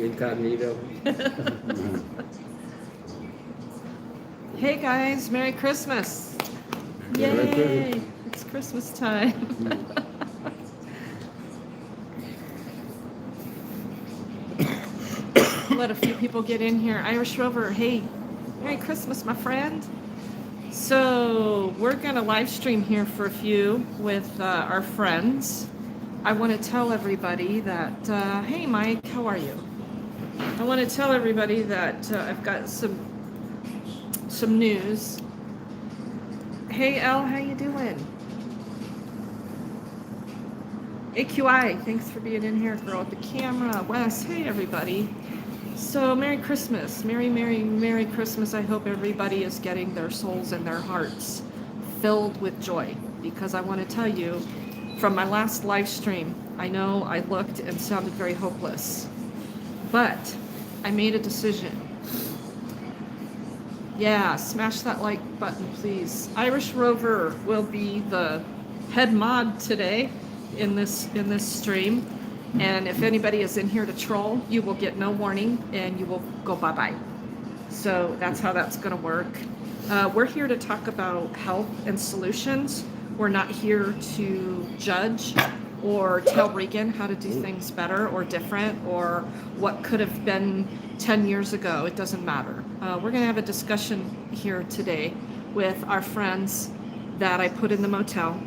incognito. Hey guys, Merry Christmas. Merry Yay, Christmas. it's Christmas time. Let a few people get in here. Irish Rover, hey, Merry Christmas, my friend. So we're gonna live stream here for a few with our friends. I want to tell everybody that, hey Mike, how are you? I want to tell everybody that I've got some news. Hey Elle, how you doing? AQI, thanks for being in here, girl, with the camera. Wes, hey everybody. So Merry Christmas, Merry Christmas. I hope everybody is getting their souls and their hearts filled with joy, because I want to tell you, from my last live stream, I know I looked and sounded very hopeless, but I made a decision. Yeah, smash that like button, please. Irish Rover will be the head mod today in this stream. And if anybody is in here to troll, you will get no warning and you will go bye-bye. So that's how that's going to work. We're here to talk about health and solutions. We're not here to judge or tell Regan how to do things better or different or what could have been 10 years ago. It doesn't matter. We're going to have a discussion here today with our friends that I put in the motel.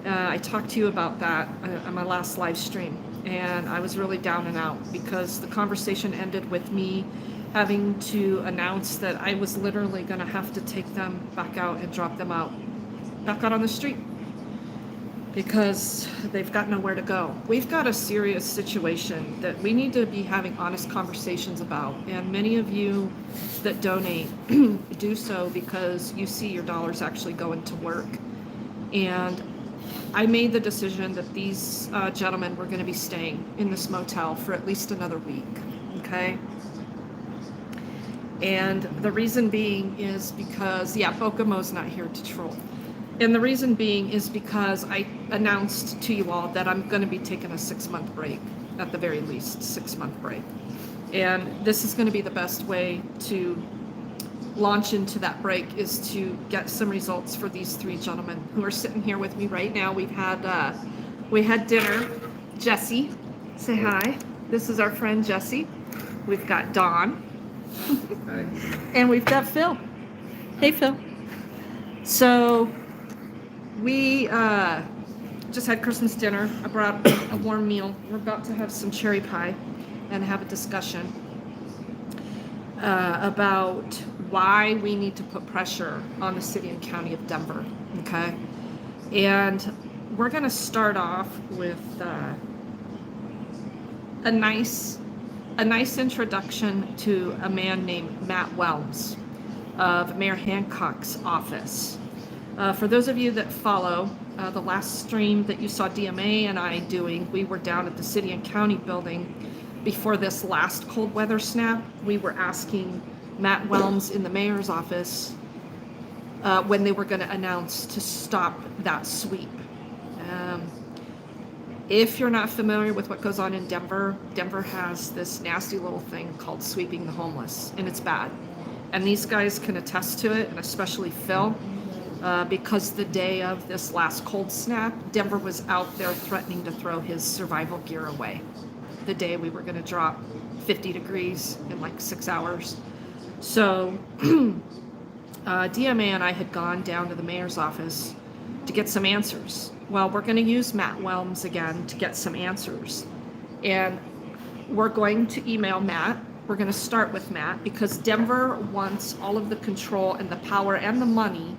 I talked to you about that on my last live stream, and I was really down and out because the conversation ended with me having to announce that I was literally going to have to take them back out and drop them back out on the street because they've got nowhere to go. We've got a serious situation that we need to be having honest conversations about, and many of you that donate do so because you see your dollars actually going to work. And I made the decision that these gentlemen were going to be staying in this motel for at least another week, okay? And the reason being is because, yeah, Bokomo's not here to troll. And the reason being is because I announced to you all that I'm going to be taking a 6-month break, at the very least, 6-month break. And this is going to be the best way to launch into that break, is to get some results for these 3 gentlemen who are sitting here with me right now. We had dinner. Jesse, say hi. This is our friend Jesse. We've got Dawn. Hi. And we've got Phil. Hey Phil. So we just had Christmas dinner. I brought a warm meal. We're about to have some cherry pie and have a discussion about why we need to put pressure on the city and county of Denver, okay? And we're going to start off with a nice introduction to a man named Matthew.Wilmes of Mayor Hancock's office. For those of you that follow the last stream that you saw DMA and I doing, we were down at the city and county building before this last cold weather snap. We were asking Matthew.Wilmes in the mayor's office when they were going to announce to stop that sweep. If you're not familiar with what goes on in Denver, Denver has this nasty little thing called sweeping the homeless, and it's bad. And these guys can attest to it, and especially Phil, because the day of this last cold snap, Denver was out there threatening to throw his survival gear away. The day we were going to drop 50 degrees in like 6 hours. So DMA and I had gone down to the mayor's office to get some answers. Well, we're going to use Matthew.Wilmes again to get some answers. And we're going to email Matt. We're going to start with Matt because Denver wants all of the control and the power and the money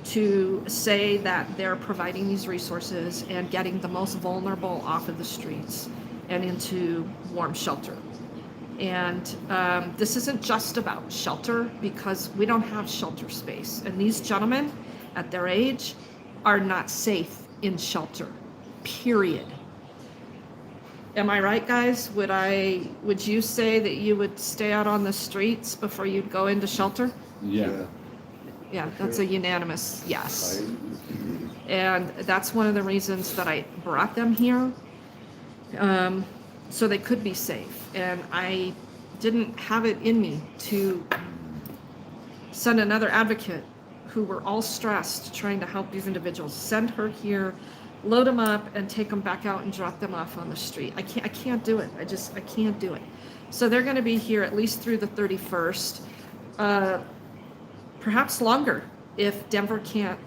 to say that they're providing these resources and getting the most vulnerable off of the streets and into warm shelter. And this isn't just about shelter, because we don't have shelter space. And these gentlemen at their age are not safe in shelter, period. Am I right, guys? Would you say that you would stay out on the streets before you'd go into shelter? Yeah. Yeah, that's a unanimous yes. And that's one of the reasons that I brought them here, so they could be safe. and I didn't have it in me to send another advocate who were all stressed trying to help these individuals, send her here, load them up, and take them back out and drop them off on the street. I can't do it. I can't do it. So they're going to be here at least through the 31st, perhaps longer if Denver can't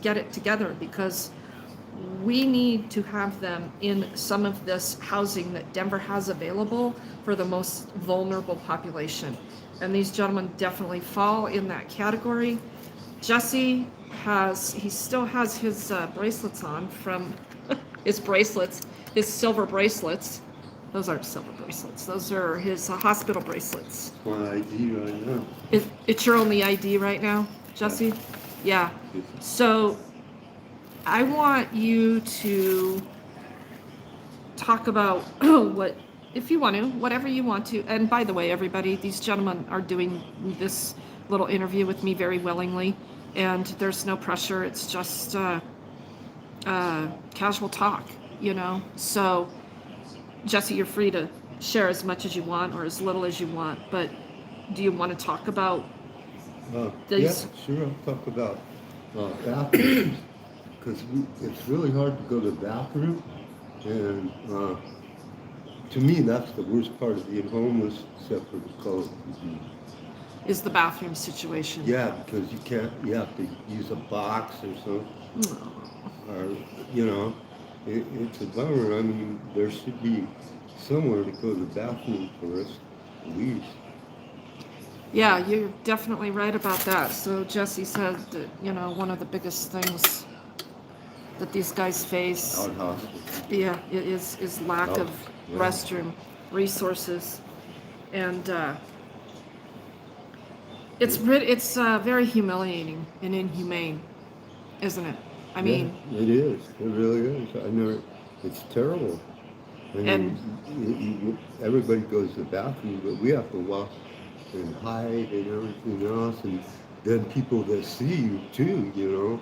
get it together, because we need to have them in some of this housing that Denver has available for the most vulnerable population. And these gentlemen definitely fall in that category. Jesse he still has his bracelets on from his silver bracelets. Those aren't silver bracelets. Those are his hospital bracelets. My ID right now. It's your only ID right now, Jesse? Yeah. So I want you to talk about what, if you want to, whatever you want to. And by the way, everybody, these gentlemen are doing this little interview with me very willingly, and there's no pressure. It's just casual talk, you know? So, Jesse, you're free to share as much as you want or as little as you want, but do you want to talk about these? Yeah, sure, I'll talk about bathrooms, because it's really hard to go to the bathroom, and to me, that's the worst part of being homeless, except for the cold. Is the bathroom situation? Yeah, because you have to use a box or something, or, you know, it's a bummer. I mean, there should be somewhere to go to the bathroom for us, at least. Yeah, you're definitely right about that. So Jesse said that, you know, one of the biggest things that these guys face, Out hospital. yeah, is lack of restroom resources, and it's very humiliating and inhumane, isn't it? I mean, yeah, it is. It really is. I know it's terrible. I mean, everybody goes to the bathroom, but we have to walk and hide and everything else. And then people that see you too, you know,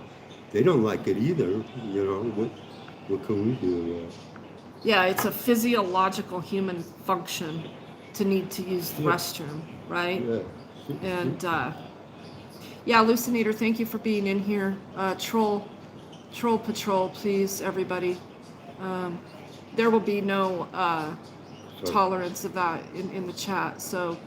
they don't like it either. You know, what can we do? Yeah, it's a physiological human function to need to use the restroom, right? Yeah. And yeah, Lucinator, thank you for being in here. Troll patrol, please, everybody. There will be no tolerance of that in the chat. So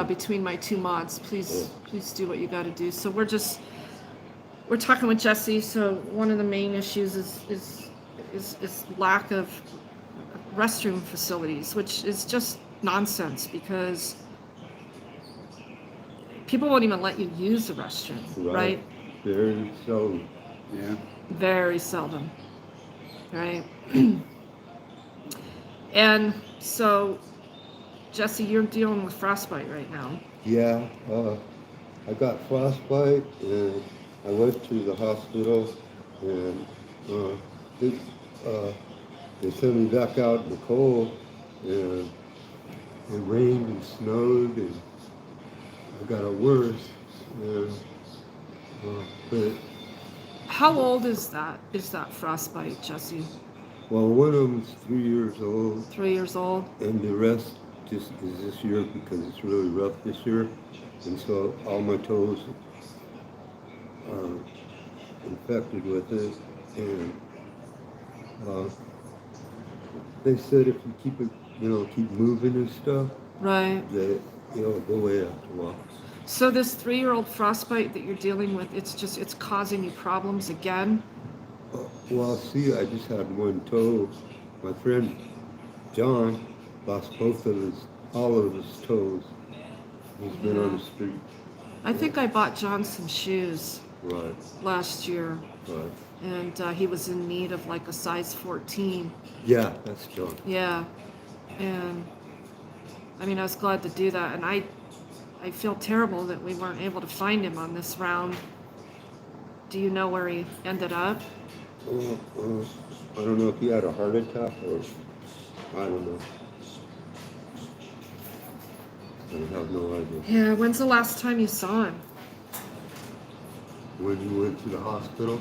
between my two mods, please do what you got to do. So we're talking with Jesse. So one of the main issues is lack of restroom facilities, which is just nonsense, because people won't even let you use the restroom, right? Very seldom. Yeah. Very seldom, right? And so, Jesse, you're dealing with frostbite right now. Yeah, I got frostbite, and I went to the hospital, and they sent me back out in the cold, and it rained and snowed, and I got it worse. And, but how old is that frostbite, Jesse? well, one of them's 3 years old. 3 years old. And the rest just is this year because it's really rough this year, and so all my toes are infected with it. And they said if you keep it, keep moving and stuff, right, that it'll go away after a while. So this 3-year-old frostbite that you're dealing with, it's causing you problems again? Well, see, I just had one toe. My friend John lost all of his toes. He's been on the street. I think I bought John some shoes Right. last year, Right. and he was in need of like a size 14. Yeah, that's John. Yeah, and I mean, I was glad to do that, and I feel terrible that we weren't able to find him on this round. Do you know where he ended up? I don't know if he had a heart attack or I don't know. I have no idea. Yeah, when's the last time you saw him? When he went to the hospital?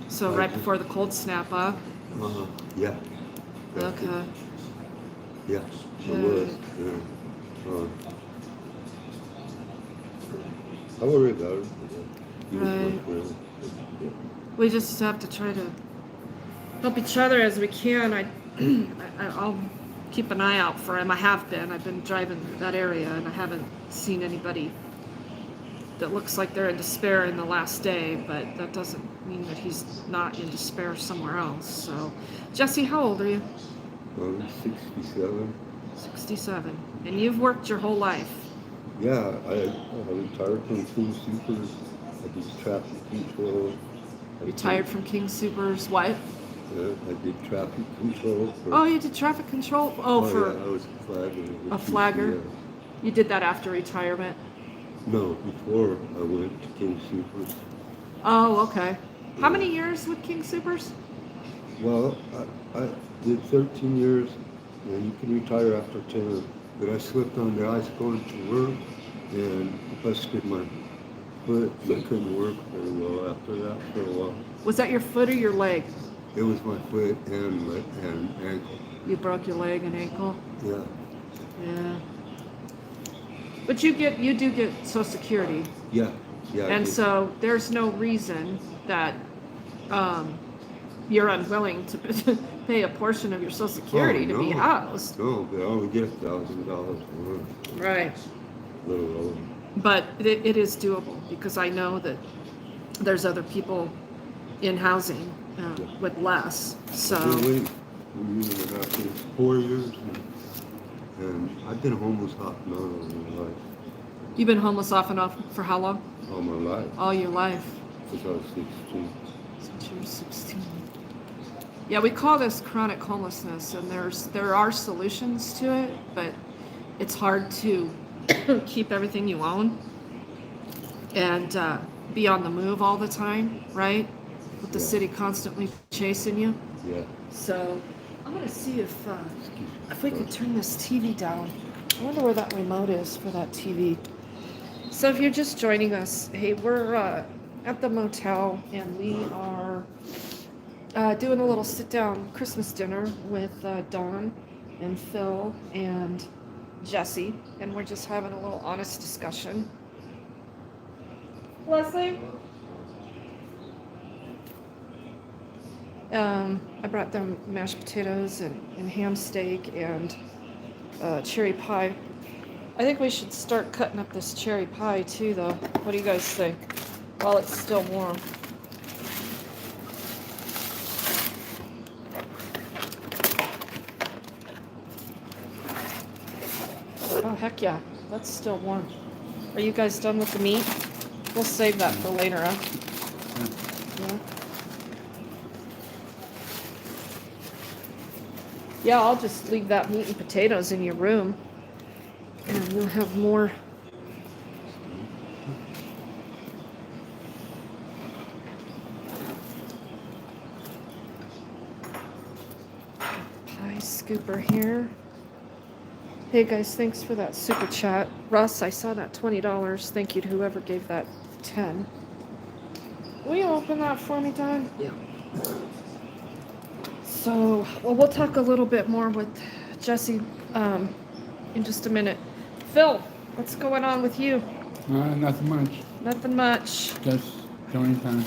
So right before the cold snap, huh? Yeah. Okay. Yeah, it was. Yeah. I worry about it. He was my Right. friend. Yeah. We just have to try to help each other as we can. I'll keep an eye out for him. I have been. I've been driving that area, and I haven't seen anybody that looks like they're in despair in the last day, but that doesn't mean that he's not in despair somewhere else. So, Jesse, how old are you? I'm 67. 67. And you've worked your whole life. Yeah, I retired from King Supers. I did traffic control. Retired from King Supers. What? I did traffic control. Oh, you did traffic control? For yeah, I was a flagger. a flagger? You did that after retirement? No, before I went to King Supers. Oh, okay. How many years with King Supers? Well, I did 13 years, and you can retire after 10. But I slipped on the ice going to work and busted my foot. I couldn't work very well after that for a while. Was that your foot or your leg? It was my foot and ankle. You broke your leg and ankle? Yeah. Yeah. But you do get Social Security. Yeah. Yeah. And so there's no reason that you're unwilling to pay a portion of your Social Security to be housed. No, but I only get $1,000 a month. Right. Little lower. But it is doable because I know that there's other people in housing with less. So. I've been waiting for a year and a half, years, 4 years, and I've been homeless off and on all my life. You've been homeless off and off for how long? All my life. All your life. Since I was 16. Since you were 16. Yeah, we call this chronic homelessness, and there are solutions to it, but it's hard to keep everything you own and be on the move all the time, right? With the city constantly chasing you. Yeah. So I'm gonna see if we could turn this TV down. I wonder where that remote is for that TV. So if you're just joining us, hey, we're at the motel, and we are doing a little sit-down Christmas dinner with Dawn and Phil and Jesse, and we're just having a little honest discussion. Leslie? I brought them mashed potatoes and ham steak and cherry pie. I think we should start cutting up this cherry pie too, though. What do you guys think? While it's still warm. Oh, heck yeah. That's still warm. Are you guys done with the meat? We'll save that for later, huh? Yeah. Yeah, I'll just leave that meat and potatoes in your room. And we'll have more. Pie scooper here. Hey guys, thanks for that super chat. Russ, I saw that $20. Thank you to whoever gave that 10. Will you open that for me, Don? Yeah. So, well, we'll talk a little bit more with Jesse in just a minute. Phil, what's going on with you? Nothing much. Nothing much. Just showing time.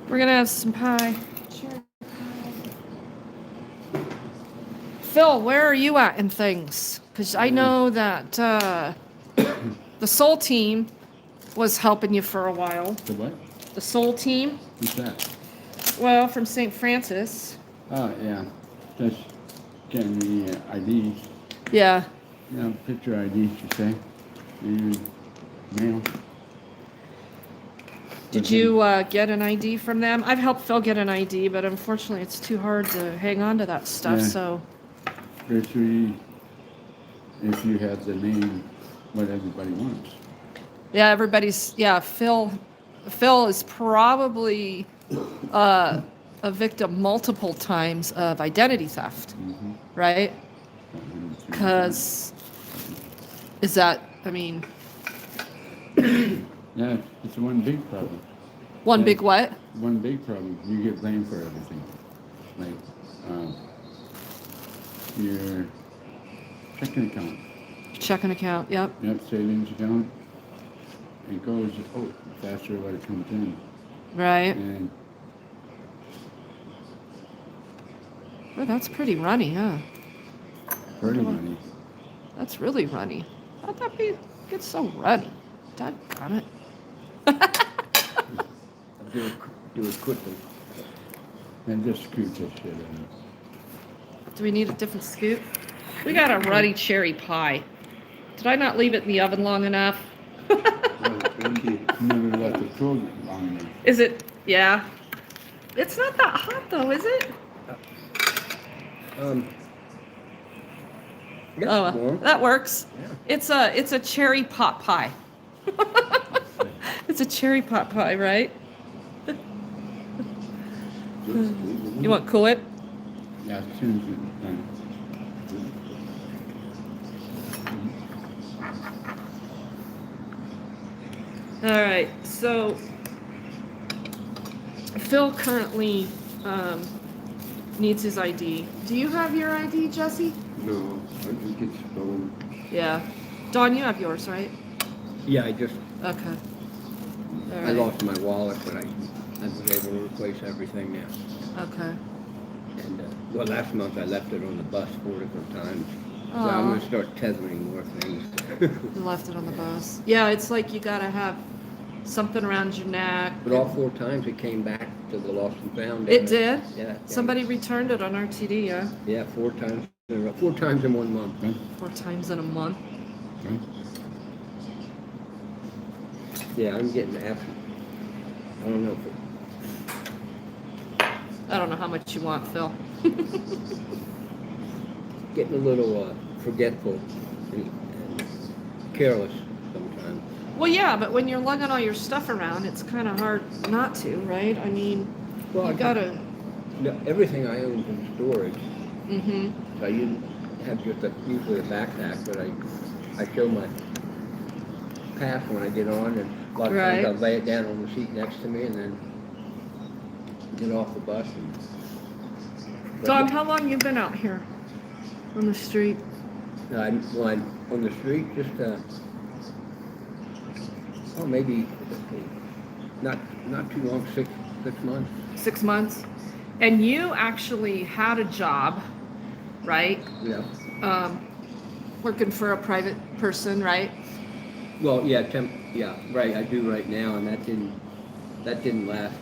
We're gonna have some pie. Cherry pie. Phil, where are you at in things? Because I know that the Soul Team was helping you for a while. The what? The Soul Team? Who's that? Well, from St. Francis. Oh, yeah. Just getting the IDs. Yeah. You know, picture IDs, you say. And mail. Did you get an ID from them? I've helped Phil get an ID, but unfortunately it's too hard to hang on to that stuff, Yeah. so. Especially if you have the name, what everybody wants. Yeah, Phil is probably a victim multiple times of identity theft, right? Because Yeah, it's one big problem. one Yeah. big what? One big problem. You get blamed for everything. Like, your checking account. Checking account, yep. Yep, savings account. It goes, faster when it comes in. Right. And Well, that's pretty runny, huh? pretty money. That's really runny. How'd that get so runny? Doggone it. Do it quickly. And just scoot this shit in. Do we need a different scoop? We got a runny cherry pie. Did I not leave it in the oven long enough? Never left the cold long enough. Is it? Yeah. It's not that hot though, is it? Yeah, Oh, warm. that works. Yeah. It's a cherry pot pie. It's a cherry pot pie, right? You want to cool it? Yeah, as soon as it's done. All right. So Phil currently needs his ID. Do you have your ID, Jesse? No, I think it's stolen. Yeah. Dawn, you have yours, right? Yeah, I just, Okay. All I right. lost my wallet, but I was able to replace everything now. Okay. And, well, last month I left it on the bus 4 different times. So I'm Aw. going to start tethering more things. You left it on the bus. Yeah, it's like you gotta have something around your neck. But all 4 times it came back to the lost and found. It did? Yeah. Somebody returned it on RTD, yeah? Yeah, 4 times. 4 times in 1 month. Okay. 4 times in a month. Okay. Yeah, I'm getting absent. I don't know if it, I don't know how much you want, Phil. getting a little forgetful and careless sometimes. Well, yeah, but when you're lugging all your stuff around, it's kind of hard not to, right? I mean, Well, you gotta. No, everything I own's in storage. Mm-hmm. So I didn't have just usually a backpack, but I show my pass when I get on, and a lot of Right. times I'll lay it down on the seat next to me and then get off the bus. But Don, how long you been out here on the street? I'm on the street, just maybe not too long, 6 months. 6 months. And you actually had a job, right? Yeah. Working for a private person, right? Well, yeah, yeah, right. I do right now, and that didn't last.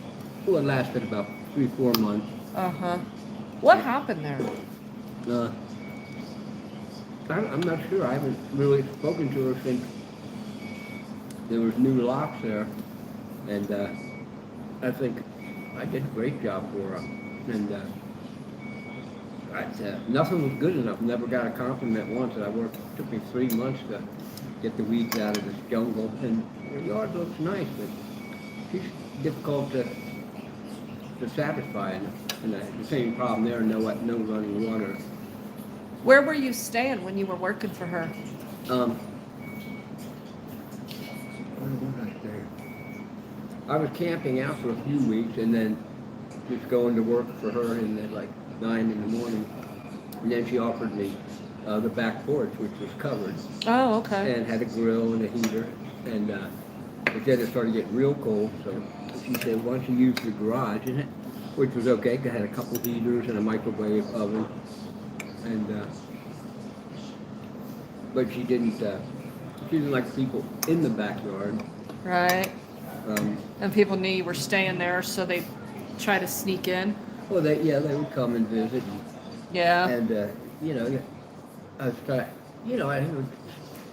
Well, it lasted about 3-4 months. Uh-huh. What happened there? I'm not sure. I haven't really spoken to her since there was new locks there, and I think I did a great job for her. And nothing was good enough. Never got a compliment once. And I worked. It took me 3 months to get the weeds out of this jungle. And her yard looks nice, but she's difficult to satisfy. And the same problem there. No running water. Where were you staying when you were working for her? Where was I staying? I was camping out for a few weeks and then just going to work for her in at like 9 in the morning. And then she offered me the back porch, which was covered Oh, okay. and had a grill and a heater. And but then it started getting real cold, so she said, "Why don't you use the garage?" And which was okay. I had a couple heaters and a microwave oven. And but she didn't like people in the backyard. Right. And people knew you were staying there, so they try to sneak in. Well, they would come and visit. Yeah. And I was trying, I would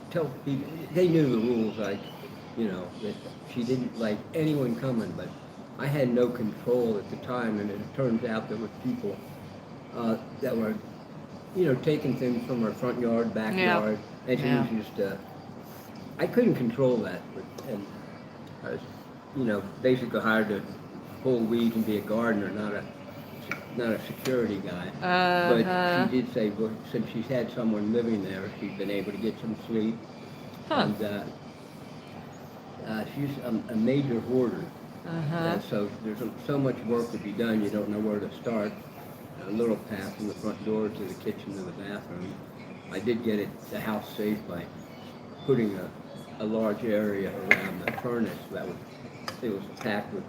tell people they knew the rules, like, that she didn't like anyone coming, but I had no control at the time, and it turns out there were people that were taking things from her front yard, backyard, and she was just, I couldn't control that, and I was, basically hired to pull weeds and be a gardener, not a security guy. But she did say, well, since she's had someone living there, she's been able to get some sleep. Huh. And she's a major hoarder. Uh-huh. And so there's so much work to be done, you don't know where to start. a little path from the front door to the kitchen to the bathroom. I did get the house safe by putting a large area around the furnace it was packed with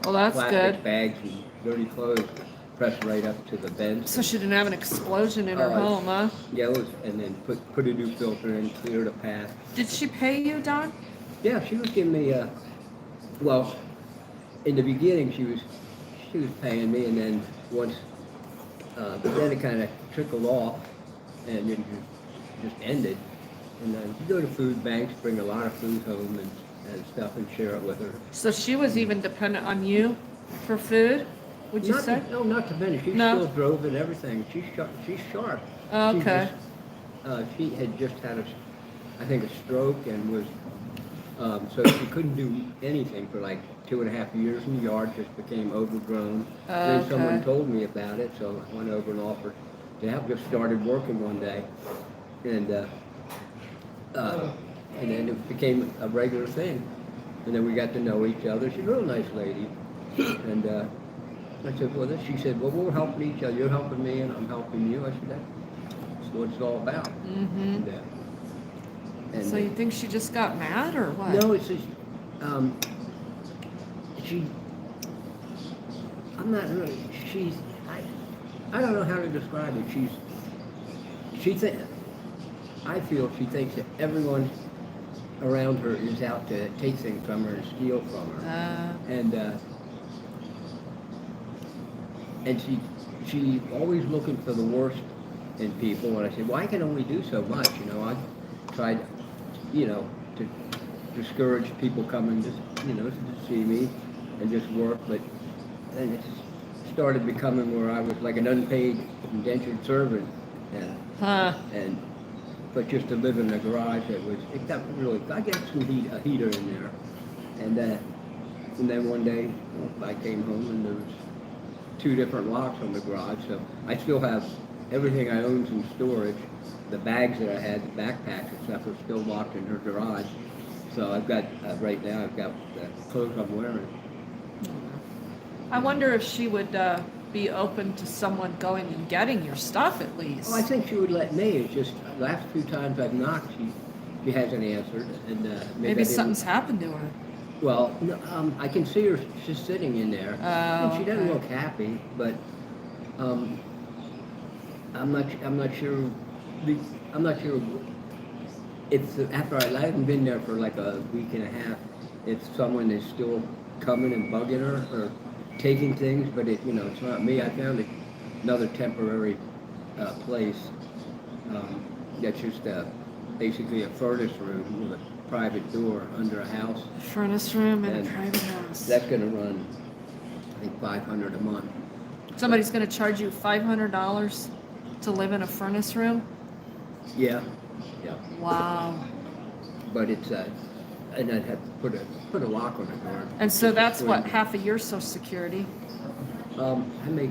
Well, that's plastic good. bags and dirty clothes pressed right up to the bench. So she didn't have an explosion in her Oh, home, huh? Yeah, and then put a new filter in, cleared a path. Did she pay you, Don? Yeah, she was giving me well, in the beginning she was paying me, and then once, but then it kind of trickled off, and it just ended. And then you go to food banks, bring a lot of food home and stuff, and share it with her. So she was even dependent on you for food, would you say? No, not to finish. She No? still drove and everything. She's sharp. She's sharp. Oh, okay. She had just had I think, a stroke, and was so she couldn't do anything for like 2.5 years, and the yard just became overgrown. Then someone Okay. told me about it, so I went over and offered to help. Just started working one day, and then it became a regular thing. And then we got to know each other. She's a real nice lady, and I said, well, she said, well, we're helping each other. You're helping me, and I'm helping you. I said, that's what it's all about. Mm-hmm. And So you think she just got mad or what? no, it's just, I'm not really, I don't know how to describe it. I feel she thinks that everyone around her is out to take things from her and steal from her. And she always looking for the worst in people. And I said, well, I can only do so much. I tried, to discourage people coming to see me and just work. But then it started becoming where I was like an unpaid indentured servant. But just to live in the garage, it got really, I got a heater in there. And then one day I came home and there was 2 different locks on the garage. So I still have everything I owned in storage. The bags that I had, the backpacks and stuff, are still locked in her garage. So I've got, right now, I've got the clothes I'm wearing. I wonder if she would be open to someone going and getting your stuff at least. Oh, I think she would let me. It's just the last few times I've knocked, she hasn't answered. And Maybe something's happened to her. Well, no, I can see her. She's sitting in there, and she doesn't okay. look happy. But I'm not sure. I'm not sure if after I haven't been there for like a week and a half, if someone is still coming and bugging her or taking things. But it's not me. I found another temporary place that's just basically a furnace room with a private door under a house. Furnace room in a And private house. That's going to run, I think, $500 a month. Somebody's going to charge you $500 to live in a furnace room? Yeah. Wow. But it's and I'd have to put a lock on the door. And so that's what, Between- half of your Social Security? I make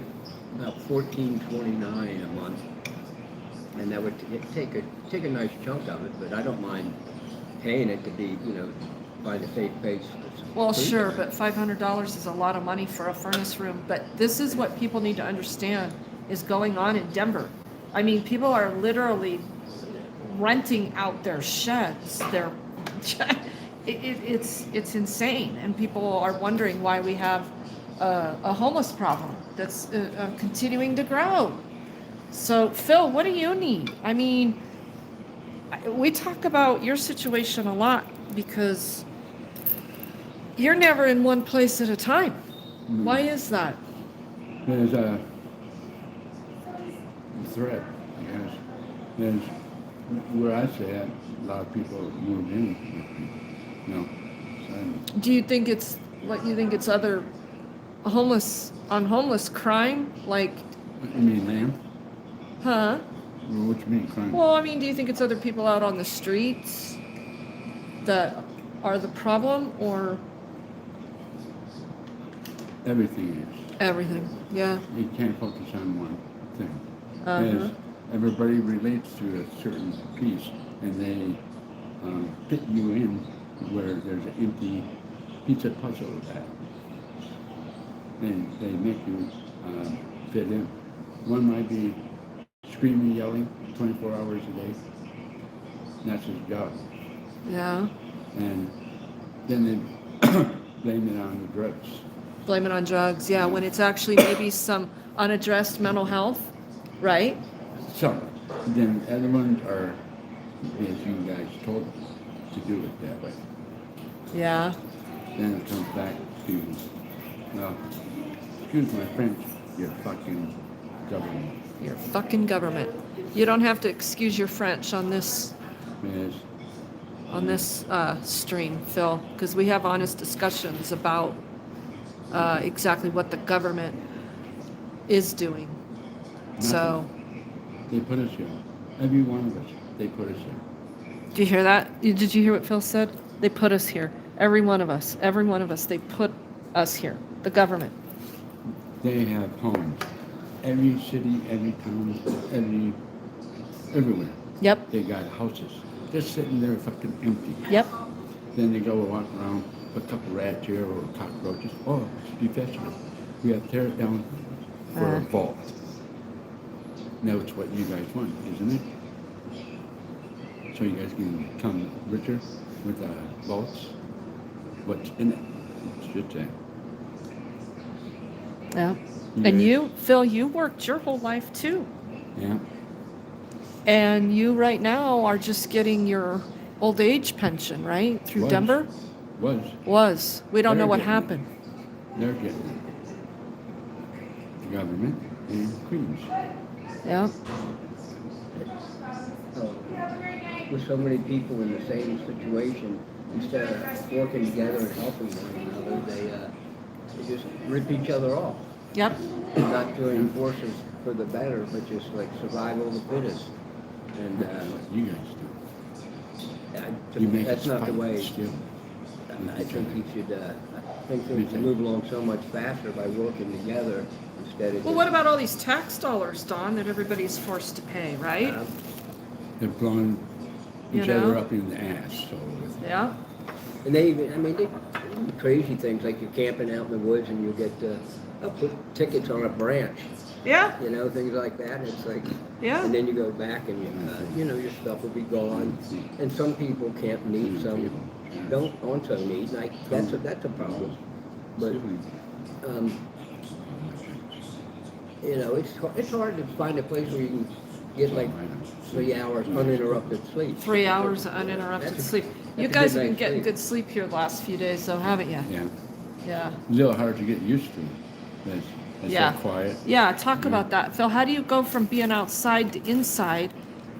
about $14.29 a month, and that would take a nice chunk of it. But I don't mind paying it to be, find a safe place. Well, sure, but $500 is a lot of money for a furnace room. But this is what people need to understand is going on in Denver. I mean, people are literally renting out their sheds. It's insane, and people are wondering why we have a homeless problem that's continuing to grow. So, Phil, what do you need? I mean, we talk about your situation a lot because you're never in one place at a time. Mm. Why is that? There's a threat, I guess. There's where I say it, a lot of people move in. So, Do you think it's other homeless crime? Like, you mean them? huh? Well, what you mean crime? Well, I mean, do you think it's other people out on the streets that are the problem, or Everything is. everything? Yeah. You can't focus on one thing. Uh-huh. As everybody relates to a certain piece, and they fit you in where there's an empty pizza puzzle that they make you fit in. one might be screaming, yelling 24 hours a day. And that's his job. Yeah. And then they blame it on the drugs. Blame it on drugs. Yeah, when it's actually maybe some unaddressed mental health, right? So, then the other ones are, as you guys told them, to do it that way. Yeah. Then it comes back to, well, excuse my French, your fucking government. Your fucking government. You don't have to excuse your French on this Is stream, Phil, because we have honest discussions about exactly what the government is doing. So, they put us here. Every one of us, they put us here. did you hear that? Did you hear what Phil said? They put us here. Every one of us, they put us here. The government. They have homes. Every city, every town, everywhere. Yep. They got houses. Just sitting there fucking empty. Yep. Then they go walk around, put a couple rats here or cockroaches. Oh, it's defective. We have to tear it down for a vault. Now it's what you guys want, isn't it? So you guys can become richer with vaults. What's in it? It should say. Yeah. You And guys- you, Phil, you worked your whole life too. Yeah. And you right now are just getting your old age pension, right? Through Was. Denver? Was. We don't know They're what getting it. happened. They're getting it. The government and Queens. Yeah. With so many people in the same situation, instead of working together and helping one another, they just rip each other off. Yep. Not joining forces for the better, but just like survival of the fittest. And You guys do. I- You make that's us not the fight way. still. I think you should. I think things can move along so much faster by working together instead of. Well, what about all these tax dollars, Don, that everybody's forced to pay, right? They're blowing You each know? other up in the ass. So Yeah. And they even, I mean, they do crazy things like you're camping out in the woods and you get put tickets on a branch, Yeah. you know, things like that. It's like, Yeah. and then you go back and your stuff will be gone. And some people camp neat, some don't also neat. And that's a problem. But it's hard to find a place where you can get like 3 hours uninterrupted sleep. 3 hours of uninterrupted That's a- sleep. You that's a guys good have been night's getting sleep. good sleep here the last few days, though, haven't you? yeah, Yeah. it's a little hard to get used to. It's Yeah. so quiet. Yeah, talk about that. Phil, how do you go from being outside to inside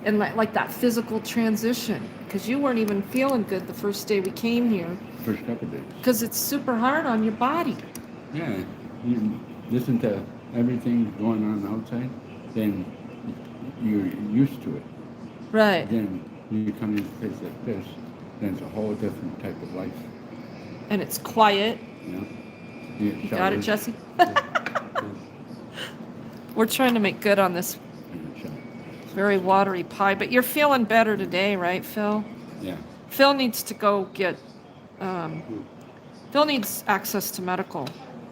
and like that physical transition? Because you weren't even feeling good the first day we came here First couple of days. because it's super hard on your body. Yeah, you listen to everything going on outside, then you're used to it. Right. Then you come into a place like this, then it's a whole different type of life. And it's quiet. You know? You got it, Jesse? We're trying to make good on this very watery pie, but you're feeling better today, right, Phil? Yeah. Phil needs to go get, Phil needs access to medical.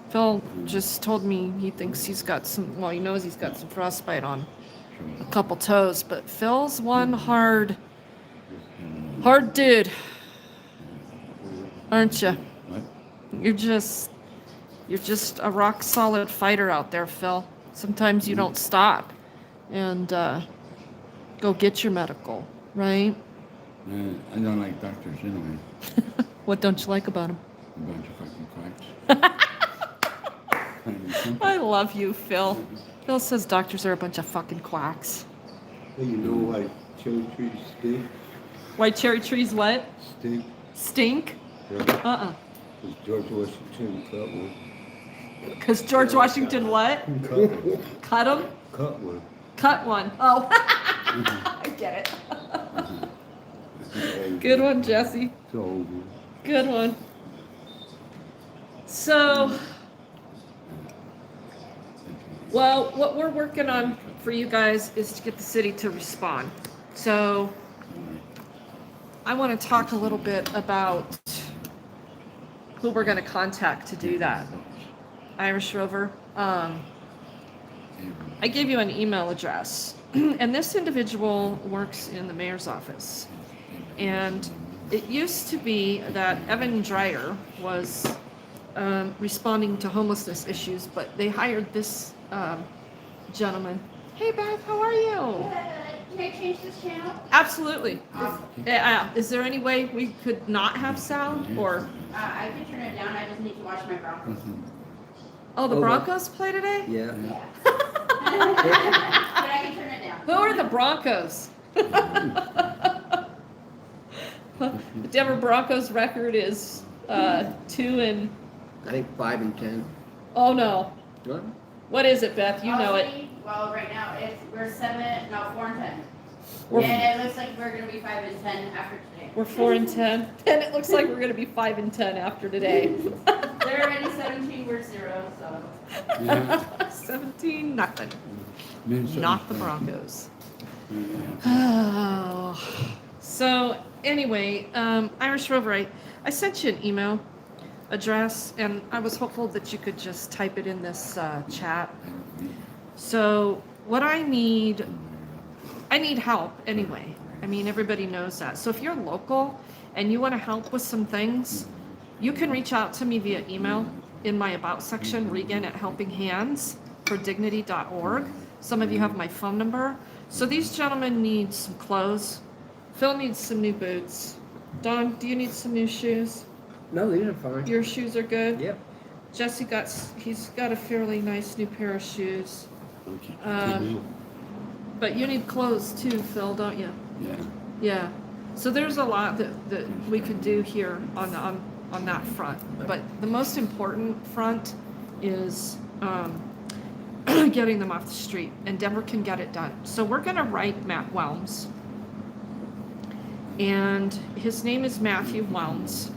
Phil just told me he thinks he's got he knows he's got some frostbite on a couple toes, but Phil's one hard dude, aren't you? What? You're just a rock solid fighter out there, Phil. Sometimes you don't stop and go get your medical, right? I don't like doctors anyway. What don't you like about them? A bunch of fucking quacks. I love you, Phil. Phil says doctors are a bunch of fucking quacks. Hey, you know why cherry trees stink? White cherry trees what? Stink. Stink? Yeah. Because George Washington cut one. Because George Washington what? Cut one. Cut them? Cut one. Cut one. Oh, I get it. Good one, Jesse. So over. Good one. So, well, what we're working on for you guys is to get the city to respond. So, I want to talk a little bit about who we're going to contact to do that. Irish Rover. I gave you an email address, and this individual works in the mayor's office. And it used to be that Evan Dreyer was responding to homelessness issues, but they hired this gentleman. Hey Beth, how are you? Can I change this channel? Absolutely. Is there any way we could not have sound, or? I can turn it down. I just need to watch my Broncos. Oh, the Oh, Broncos play today? Yeah. But I can turn it down. Who are the Broncos? The Denver Broncos record is 2-. I think 5 and 10. Oh no. What? What is it, Beth? You know it. Well, right now we're 4 and 10. We're- And it looks like we're gonna be 5 and 10 after today. We're 4 and 10, and it looks like we're gonna be 5 and 10 after today. They're already 17. We're 0. So. Yeah. 17, nothing. Minnesota. Not the Broncos. Yeah. Oh. So anyway, Irish Rover, I sent you an email address, and I was hopeful that you could just type it in this chat. So what I need help anyway. I mean, everybody knows that. So if you're local and you want to help with some things, you can reach out to me via email in my About section, Regan@helpinghandsfordignity.org. Some of you have my phone number. So these gentlemen need some clothes. Phil needs some new boots. Don, do you need some new shoes? No, these are fine. Your shoes are good? Yep. Jesse he's got a fairly nice new pair of shoes. Okay. But you need clothes too, Phil, don't you? Yeah. Yeah. So there's a lot that we could do here on that front. But the most important front is getting them off the street, and Denver can get it done. So we're going to write Matthew.Wilmes, and his name is Matthew.Wilmes,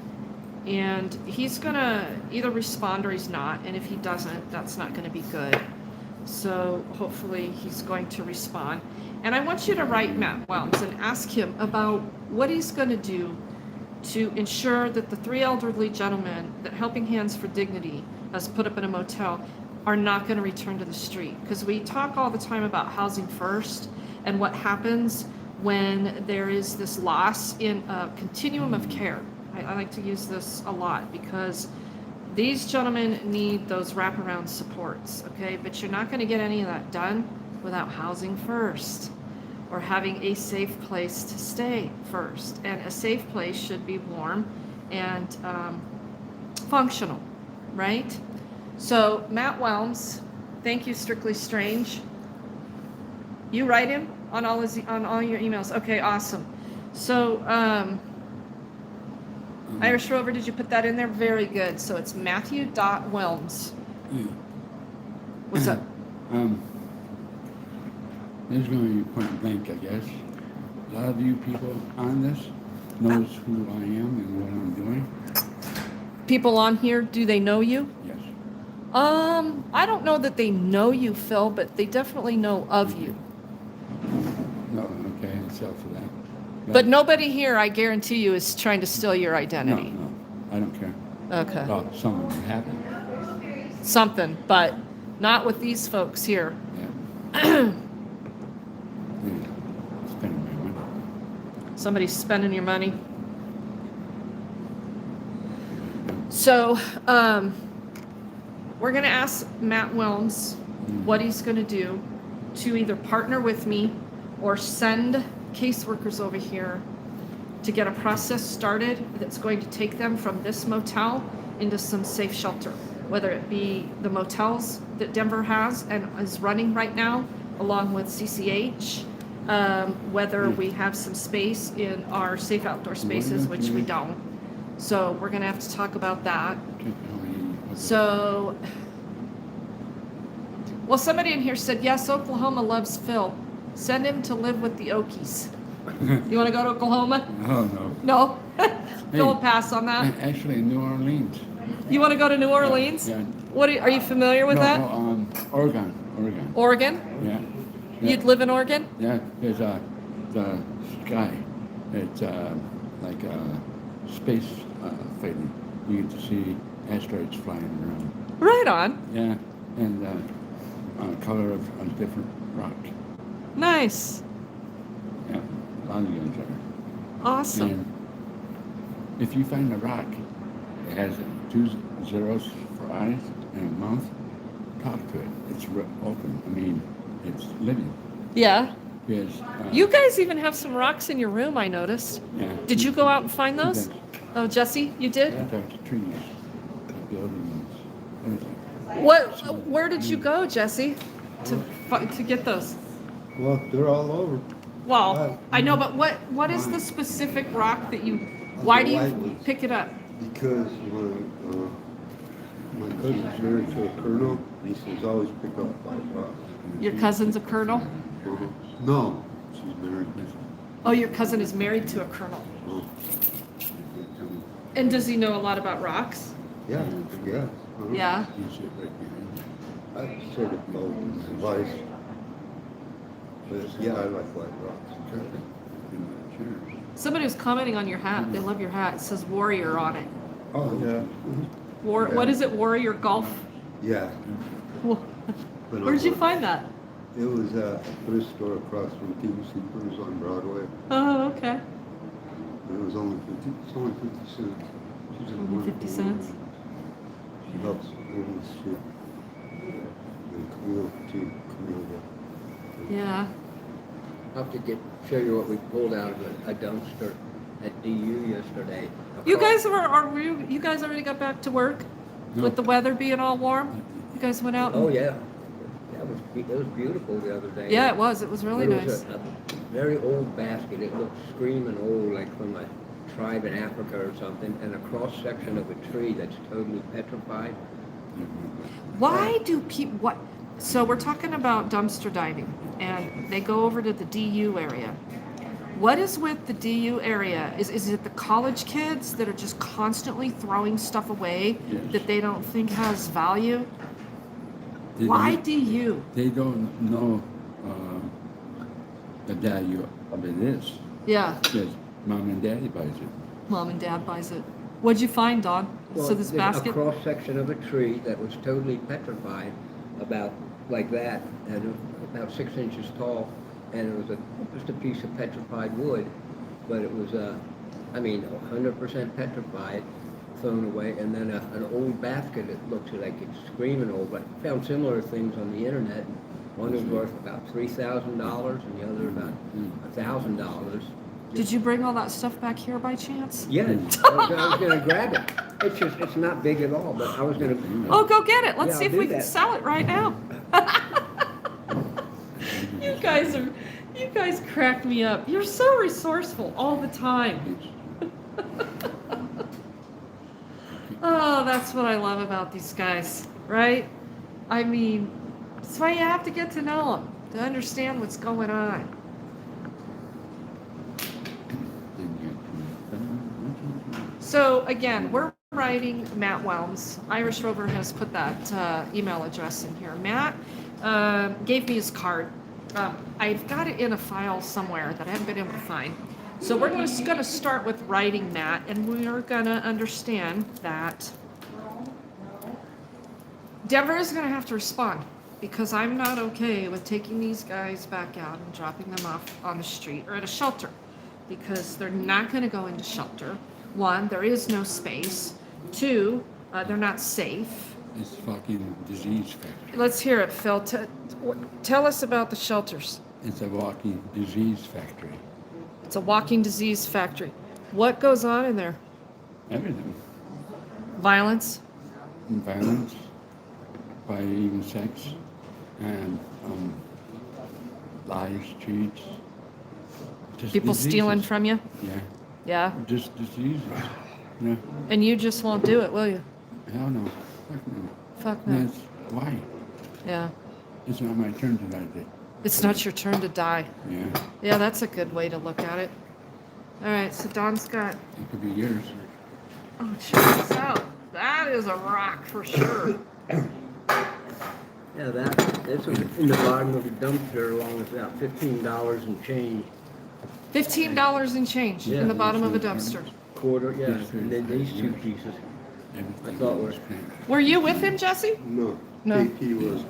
and he's going to either respond or he's not, and if he doesn't, that's not going to be good. So hopefully he's going to respond. And I want you to write Matthew.Wilmes and ask him about what he's going to do to ensure that the 3 elderly gentlemen that Helping Hands for Dignity has put up in a motel are not going to return to the street. Because we talk all the time about housing first and what happens when there is this loss in a continuum of care. I like to use this a lot because these gentlemen need those wraparound supports, okay? But you're not going to get any of that done without housing first, or having a safe place to stay first. And a safe place should be warm and functional, right? So Matthew.Wilmes, thank you, Strictly Strange. You write him on all your emails. Okay, awesome. So Irish Rover, did you put that in there? Very good. So it's Matthew.Wilmes. Yeah. What's up? This is going to be point blank, I guess. A lot of you people on this knows who I am and what I'm doing. People on here, do they know you? Yes. I don't know that they know you, Phil, but they definitely know of you. No, okay, except for that. But nobody here, I guarantee you, is trying to steal your identity. No, I don't care. Okay. Well, something will happen. Something, but not with these folks here. Yeah. Spending my money. Somebody's spending your money. So, we're going to ask Matthew.Wilmes what he's going to do to either partner with me or send caseworkers over here to get a process started that's going to take them from this motel into some safe shelter, whether it be the motels that Denver has and is running right now, along with CCH, whether we have some space in our safe outdoor spaces, which we don't. So we're going to have to talk about that. So, well, somebody in here said, yes, Oklahoma loves Phil. Send him to live with the Okies. You want to go to Oklahoma? Oh, no. No? Phil will pass on that. Actually, in New Orleans. You want to go to New Orleans? Yeah. What are you familiar with that? No, Oregon. Oregon? Yeah. You'd live in Oregon? Yeah, there's the sky. It's like space fighting. You get to see asteroids flying around. Right on. Yeah, and color of a different rock. Nice. Yeah, a lot of guns are. Awesome. And if you find a rock that has 2 zeros for eyes and a mouth, talk to it. It's open. I mean, it's living. Yeah. Because, You guys even have some rocks in your room, I noticed. yeah. Did you go out and find those? Okay. Oh, Jesse, you did? I talk to trees, buildings, everything. Where did you go, Jesse, to get those? Well, they're all over. Well, I know, but what is the specific rock that you? Why do you pick it up? Because my cousin's married to a colonel, he says always pick up 5 rocks. Your cousin's a colonel? No, she's married. Oh, your cousin is married to a colonel. Oh, And does he know a lot about rocks? yeah, yeah. Yeah. You sit right behind you. I sort of know advice. But yeah, I like white rocks. Sure. Somebody was commenting on your hat. They love your hat. It says warrior on it. Oh, yeah. What is it? Warrior golf? Yeah. Where'd you find that? It was a thrift store across from TV Supers on Broadway. Oh, okay. It was only 50 cents. She's a Only 50 wonderful cents? woman. She helps homeless too. And Camille too. Camille. Yeah. I'll have to show you what we pulled out of a dumpster at DU yesterday. You guys you guys already got back to work? No. With the weather being all warm? You guys went out? Oh, yeah. It was beautiful the other day. Yeah, it was. It was really There nice. was a very old basket. It looked screaming old, like from a tribe in Africa or something, and a cross section of a tree that's totally petrified. Why do people, so we're talking about dumpster diving, and they go over to the DU area. What is with the DU area? Is it the college kids that are just constantly throwing stuff away Yes. that they don't think has value? They Why don't- DU? They don't know the value of it is. Yeah, Because mom and daddy buys it. mom and dad buys it. What'd you find, Don? So this there's basket? a cross section of a tree that was totally petrified, about like that, and about 6 inches tall, and it was just a piece of petrified wood, but it was 100% petrified, thrown away, and then an old basket that looks like it's screaming old. But I found similar things on the internet. One was worth about $3,000, and the other about $1,000. Did you bring all that stuff back here by chance? Yeah, I was going to grab it. It's not big at all, but I was going to. Oh, go get it. Let's Yeah, see I'll if we do can that. sell it right now. You guys crack me up. You're so resourceful all the time. Oh, that's what I love about these guys, right? I mean, that's why you have to get to know them, to understand what's going on. So again, we're writing Matt.Wilmes. Irish Rover has put that email address in here. Matt gave me his card. I've got it in a file somewhere that I haven't been able to find. So we're just going to start with writing Matt, and we're going to understand that Denver is going to have to respond, because I'm not okay with taking these guys back out and dropping them off on the street or at a shelter, because they're not going to go into shelter. One, there is no space. Two, they're not safe. It's fucking disease factory. Let's hear it, Phil. Tell us about the shelters. It's a walking disease factory. It's a walking disease factory. What goes on in there? Everything. Violence? And violence, by even sex, and lies, cheats. Just People diseases. stealing from you? Yeah, Yeah. just diseases. Yeah, And you just won't do it, will you? hell no. Fuck no. Fuck no. That's why. Yeah. It's not my turn to die. It's not your turn to die. Yeah, Yeah, that's a good way to look at it. All right, so Don's got. it could be yours. Oh, check this out. That is a rock for sure. Yeah, this was in the bottom of the dumpster, along with about $15 and change. $15 in change in the bottom of a dumpster. Quarter, yeah, Yes, and then these two pieces. Everything I thought was we're- packed. Were you with him, Jesse? No. No. JP was,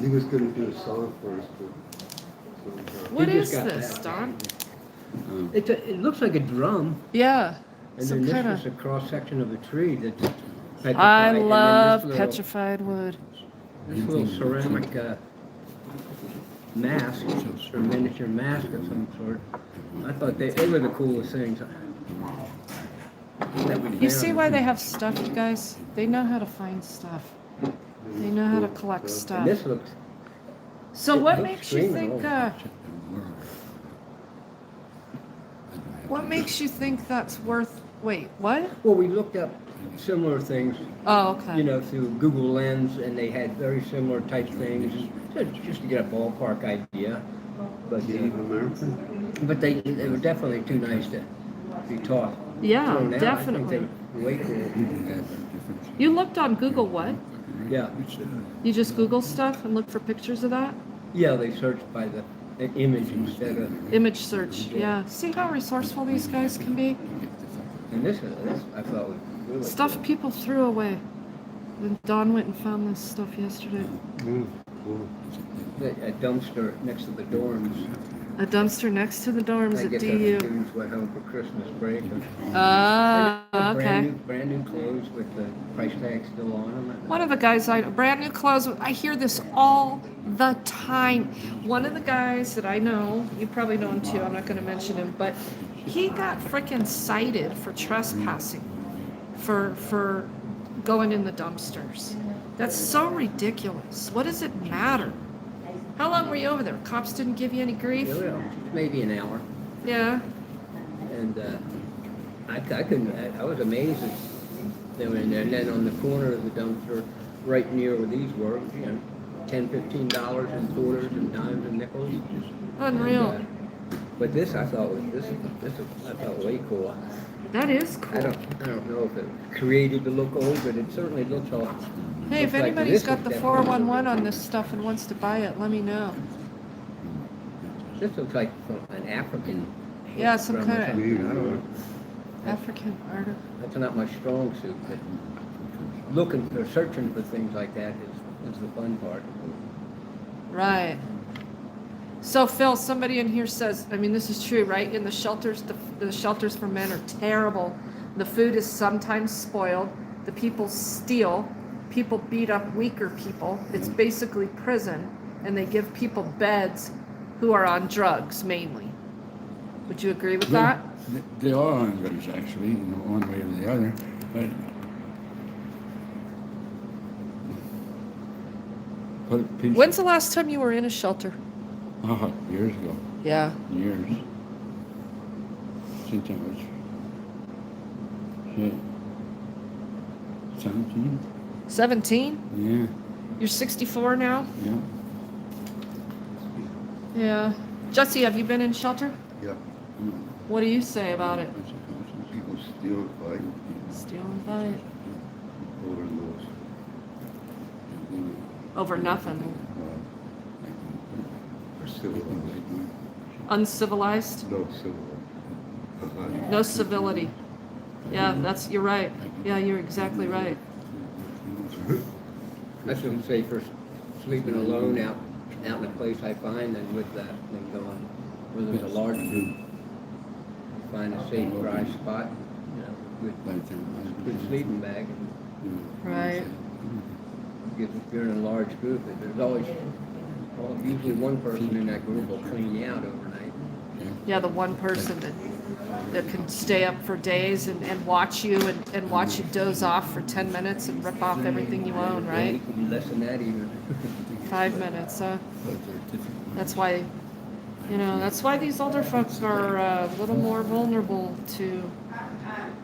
he was gonna do a song for us, but. What He just is got this, back. Don? It looks like a drum, Yeah. and Some then kind this is of. a cross-section of a tree that's petrified. I and then this love little- petrified wood. This little ceramic mask, or miniature mask of some sort. I thought they were the coolest things. that we You see found. why they have stuff, you guys? They know how to find stuff. They know how to collect And stuff. this looks, So it what looks makes you screaming think? old. What makes you think that's worth? Wait, what? well, we looked up similar things, Oh, okay. you know, through Google Lens, and they had very similar type things, just to get a ballpark idea. But Native American? they were definitely too nice to be taught. Yeah, thrown out. definitely. I think they were way cool. You looked on Google what? Yeah, You just Google stuff and look for pictures of that? yeah, they searched by the image instead of, Image search, yeah. See how resourceful these guys can be? and this I thought was really Stuff cool. people threw away. And Don went and found this stuff yesterday. Mm, cool. A dumpster next to the dorms. A dumpster next to the dorms I at guess the DU. students went home for Christmas break. Ah, okay. Brand new clothes with the price tag still on them. One of the guys, brand new clothes. I hear this all the time. One of the guys that I know, you probably know him too. I'm not going to mention him, but he got freaking cited for trespassing, for going in the dumpsters. That's so ridiculous. What does it matter? How long were you over there? Cops didn't give you any grief? Maybe an hour. Yeah. And I couldn't, I was amazed that they were in there. And then on the corner of the dumpster, right near where these were, you know, $10, $15 in quarters and dimes and nickels. Unreal. And, but this I thought was I thought way cool. That is I cool. don't know if it created to look old, but it certainly looks all. Hey, if looks like anybody's this got was the definitely- 411 on this stuff and wants to buy it, let me know. This looks like an African. Yeah, some drum or kind of- something. I don't know. African art. That's not my strong suit, but searching for things like that is the fun part. Right. So Phil, somebody in here says, I mean, this is true, right? In the shelters, the shelters for men are terrible. The food is sometimes spoiled. The people steal. People beat up weaker people. It's basically prison, and they give people beds who are on drugs mainly. Would you agree with that? They are on drugs, actually, you know, one way or the other. But put a piece. When's the last time you were in a shelter? Oh, years ago. Yeah. Years. Since I was shit, 17. 17? Yeah, You're 64 now? yeah. Yeah. Jesse, have you been in shelter? Yeah, What do you say about it? people still fight Steal and fight. over those. Over nothing. Or civilized. Uncivilized? No civilized. No civility. Yeah, you're right. Yeah, you're exactly right. I feel safer sleeping alone out in a place I find than with that than going where there's a large group. Find a safe, dry spot, you know, good sleeping bag. Right. Because if you're in a large group, there's always usually one person in that group will clean you out overnight. Yeah, the one person that can stay up for days and watch you and watch you doze off for 10 minutes and rip off everything you own, Yeah, right? it could be less than that even. 5 minutes, that's why, that's why these older folks are a little more vulnerable to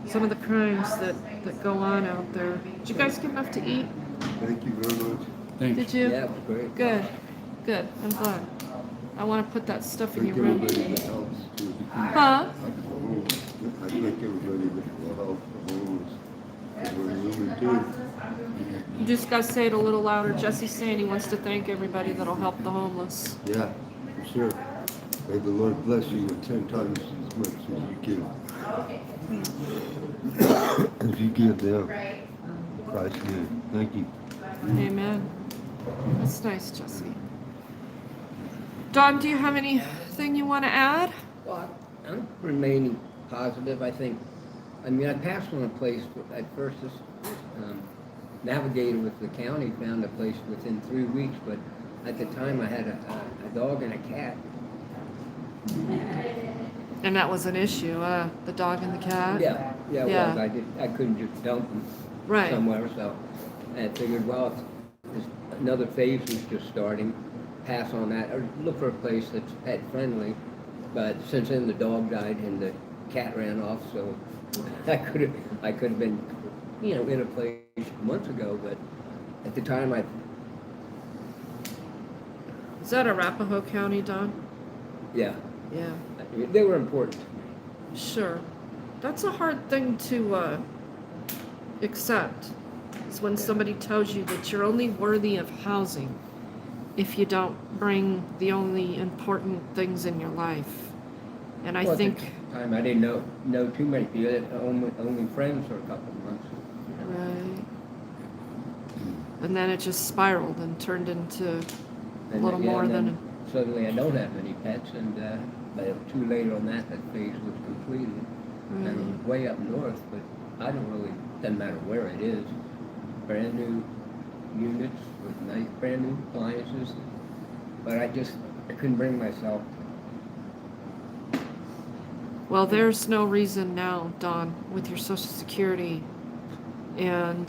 some of the crimes that go on out there. Did you guys get enough to eat? Thank you very much. Thanks. Did you? Yeah, it was great. Good. I'm glad. I want to put that stuff in Thank your room. everybody that helps too. Huh? I thank everybody that will help the homeless. We're human too. You just got to say it a little louder. Jesse's saying he wants to thank everybody that'll help the homeless. Yeah, for sure. May the Lord bless you with 10 times as much as you give. As you give them. In Christ's name. Thank you. Amen. That's nice, Jesse. Don, do you have anything you want to add? Well, I'm remaining positive. I mean, I passed on a place, at first this navigator with the county found a place within 3 weeks, but at the time I had a dog and a cat. And that was an issue, the dog and the cat? Yeah, it Yeah. was. I couldn't just dump them Right. somewhere, so I figured, well, another phase was just starting, pass on that, or look for a place that's pet friendly. But since then the dog died and the cat ran off, so I could have been, in a place months ago, but at the time Is that Arapahoe County, Don? yeah, Yeah. they were important. Sure. That's a hard thing to accept. Is when somebody tells you that you're only worthy of housing if you don't bring the only important things in your life. And I Well, at think the time I didn't know too many people. I had only friends for a couple of months. right. And then it just spiraled and turned into a little more and than then suddenly I don't have any pets, and but too late on that phase was completed. And it was way up north, but I don't really, doesn't matter where it is. Brand new units with nice brand new appliances, but I couldn't bring myself. Well, there's no reason now, Don, with your Social Security and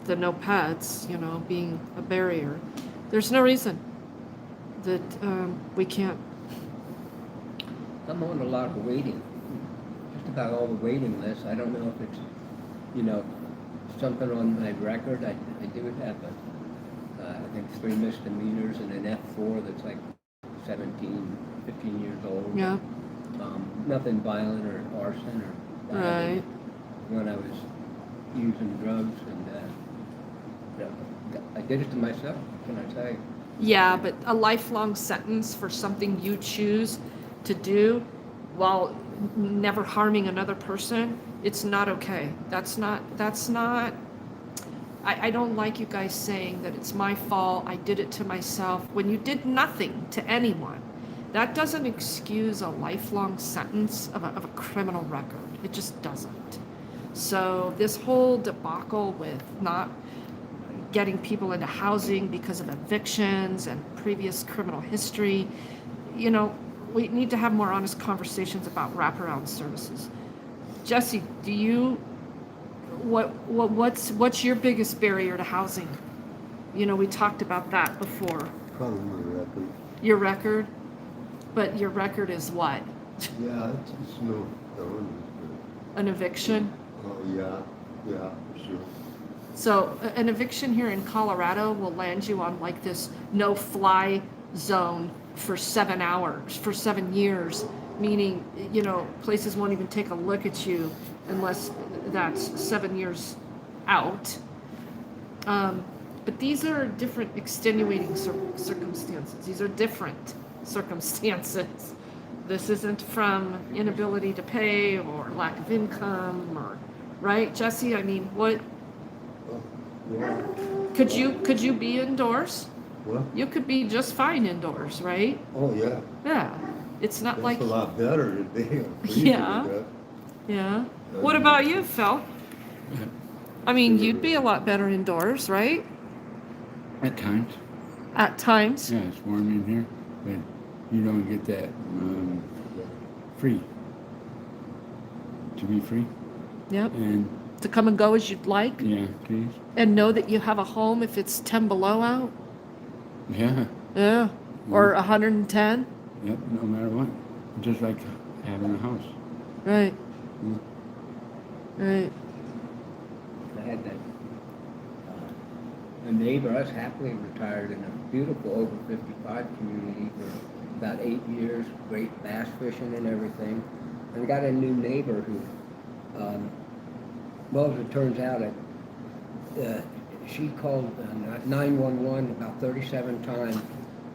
the no pets, being a barrier. There's no reason that we can't. I'm on a lot of waiting, just about all the waiting lists. I don't know if it's, something on my record. I do have I think 3 misdemeanors and an F4 that's like 17, 15 years old. Yeah. Nothing violent or arson or Right. when I was using drugs, and I did it to myself. What can I say? Yeah, but a lifelong sentence for something you choose to do while never harming another person, it's not okay. That's not, I don't like you guys saying that it's my fault, I did it to myself, when you did nothing to anyone. That doesn't excuse a lifelong sentence of a criminal record. It just doesn't. So this whole debacle with not getting people into housing because of evictions and previous criminal history, we need to have more honest conversations about wraparound services. Jesse, do you, what's your biggest barrier to housing? We talked about that before. Probably my record. Your record? But your record is what? Yeah, it's no felonies, An eviction? but, oh, yeah, for sure. So an eviction here in Colorado will land you on like this no-fly zone for 7 hours, for 7 years, meaning, places won't even take a look at you unless that's 7 years out. But these are different extenuating circumstances. These are different circumstances. This isn't from inability to pay or lack of income or, right, Jesse? I mean, what? Yeah. Could you be indoors? What? You could be just fine indoors, right? Oh, yeah. Yeah. It's not That's like, a lot better than being freezing Yeah. to death. yeah. What about you, Phil? I mean, you'd be a lot better indoors, right? At times. At times. Yeah, it's warm in here, but you don't get that free. To be free. Yep. And To come and go as you'd like, yeah, please. and know that you have a home if it's 10 below out. Yeah. Yeah. Or 110. Yep, no matter what. Just like having a house. Right. Mm. Right. I had that. A neighbor. I was happily retired in a beautiful over 55 community for about 8 years. Great bass fishing and everything. And got a new neighbor who, well, as it turns out, she called 911 about 37 times,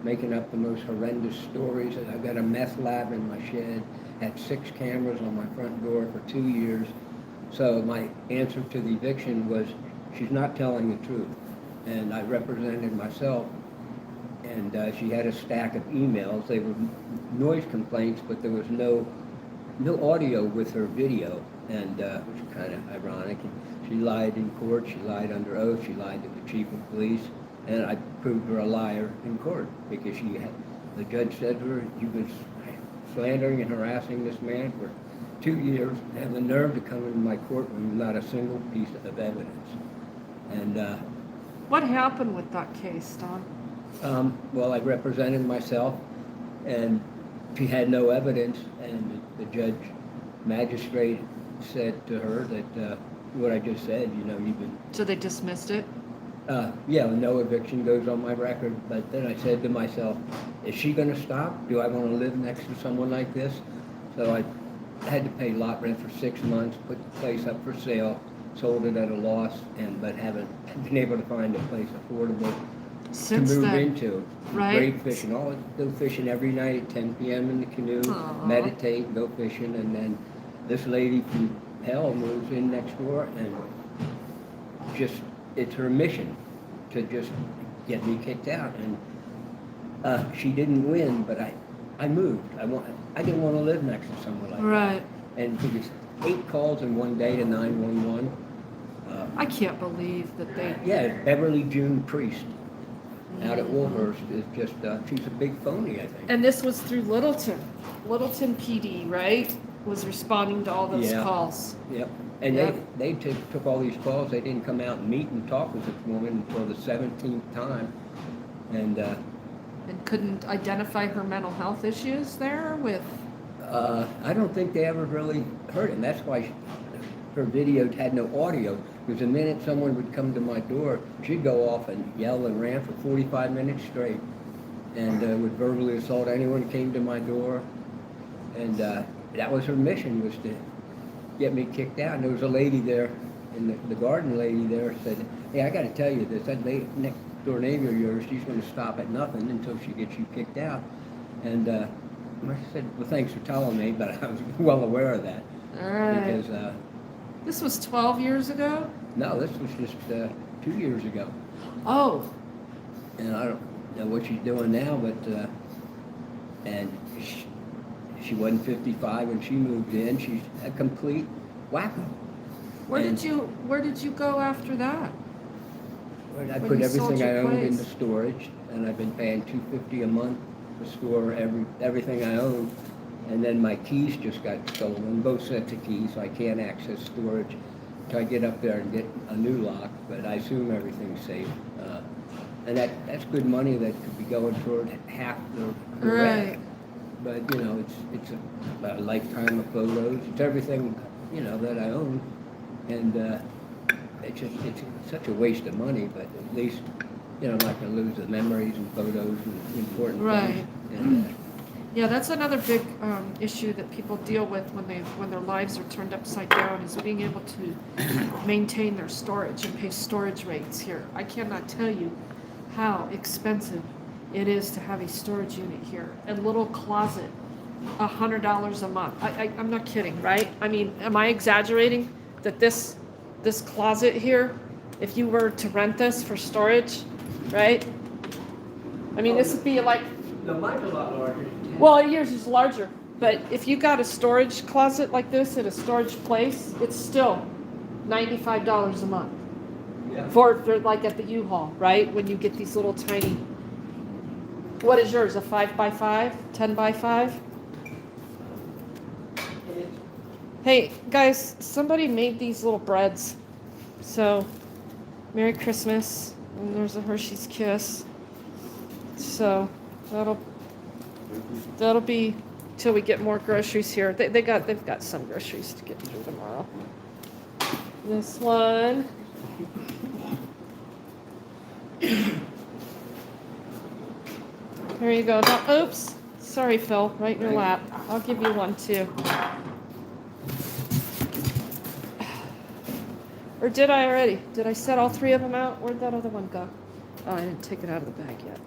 making up the most horrendous stories. I've got a meth lab in my shed, had 6 cameras on my front door for 2 years. So my answer to the eviction was, she's not telling the truth. And I represented myself, and she had a stack of emails. They were noise complaints, but there was no audio with her video, and which is kind of ironic. And she lied in court. She lied under oath. She lied to the chief of police, and I proved her a liar in court because the judge said to her, "You've been slandering and harassing this man for 2 years, and have the nerve to come into my courtroom with not a single piece of evidence." And What happened with that case, Don? well, I represented myself, and she had no evidence, and the magistrate said to her that what I just said, you've been, So they dismissed it? yeah, no eviction goes on my record. But then I said to myself, is she going to stop? Do I want to live next to someone like this? So I had to pay lot rent for 6 months, put the place up for sale, sold it at a loss, but haven't been able to find a place affordable Since to move then, into. right? Great fishing. Go fishing every night at 10 p.m. in the canoe, Aw. meditate, go fishing, and then this lady from hell moves in next door, and it's her mission to just get me kicked out. And she didn't win, but I moved. I didn't want to live next to someone like Right. that. And it was 8 calls in one day to 911. I can't believe that they. Yeah, Beverly June Priest out at Woolhurst is just, she's a big phony, I think. And this was through Littleton. Littleton PD, right? Was responding to all those Yeah. calls. Yep. And Yep. they took all these calls. They didn't come out and meet and talk with this woman until the 17th time. And And couldn't identify her mental health issues there with. I don't think they ever really heard it. And that's why her video had no audio. Because the minute someone would come to my door, she'd go off and yell and rant for 45 minutes straight. And would verbally assault anyone who came to my door. And that was her mission, was to get me kicked out. And there was a lady there, and the garden lady there said, "Hey, I got to tell you this. That next door neighbor of yours, she's going to stop at nothing until she gets you kicked out." And I said, "Well, thanks for telling me," but I was well aware of that. All right. Because, This was 12 years ago? no, this was just 2 years ago. Oh, And I don't know what she's doing now, but, and she wasn't 55 when she moved in. She's a complete wacko. where And- did you go after that? I When put you sold everything I your owned place. into storage, and I've been paying $250 a month to store everything I own. And then my keys just got stolen, both sets of keys, so I can't access storage until I get up there and get a new lock. But I assume everything's safe. And that's good money that could be going toward half the rent. Right. But it's a lifetime of photos. It's everything that I own, and it's such a waste of money. But at least I'm not going to lose the memories and photos and important Right. things. And, Yeah, that's another big issue that people deal with when their lives are turned upside down, is being able to maintain their storage and pay storage rates here. I cannot tell you how expensive it is to have a storage unit here. A little closet, $100 a month. I'm not kidding, right? I mean, am I exaggerating that this closet here, if you were to rent this for storage, right? I mean, this would be like. no, mine's a lot larger. Well, yours is larger, but if you got a storage closet like this at a storage place, it's still $95 a month Yeah. for like at the U-Haul, right? When you get these little tiny. What is yours? A 5x5, 10x5? Hey guys, somebody made these little breads. So, Merry Christmas, and there's a Hershey's Kiss. So that'll be till we get more groceries here. They've got some groceries to get through tomorrow. This one. There you go. Now, oops. Sorry, Phil. Right in your lap. I'll give you one too. Or did I already? Did I set all 3 of them out? Where'd that other one go? Oh, I didn't take it out of the bag yet.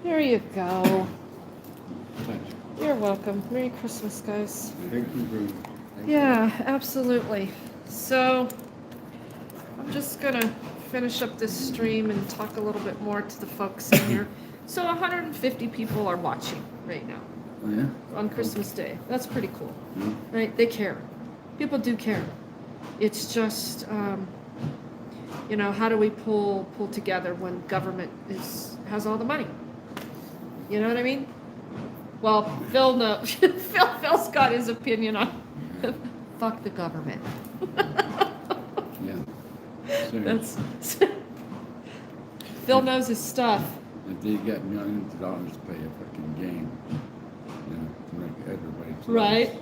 There you go. Thanks. You're You're welcome. Merry Christmas, guys. Thank you very much. Yeah, absolutely. So I'm just gonna finish up this stream and talk a little bit more to the folks in here. So 150 people are watching right now Oh, yeah? on Christmas Day. That's pretty cool, Yeah. right? They care. People do care. It's just, you know, how do we pull together when government has all the money? You know what I mean? Well, Phil knows. Phil's got his opinion on fuck the government. Yeah. Serious. That's Phil knows his stuff. If they got millions of dollars to play a fucking game, you know, to make everybody close. Right.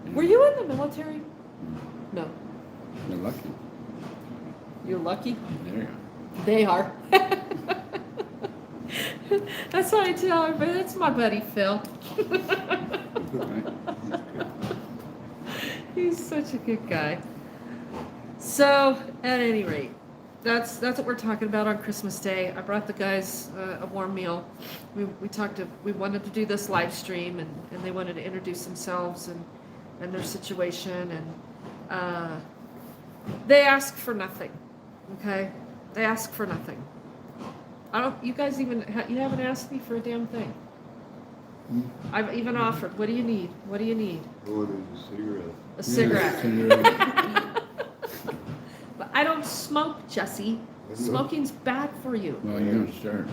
Yeah. Were you in the military? No. They're lucky. You're lucky. There you They are. That's what I tell everybody. That's my buddy Phil. go. He's such a good guy. So, at any rate, that's what we're talking about on Christmas Day. I brought the guys a warm meal. We wanted to do this live stream, and they wanted to introduce themselves and their situation, and they ask for nothing. Okay, they ask for nothing. You guys you haven't asked me for a damn thing. I've even offered. What do you need? What do you need? I wanted a cigarette. A cigarette. Yeah, But I don't smoke, Jesse. Smoking's bad for you. well, you're gonna start.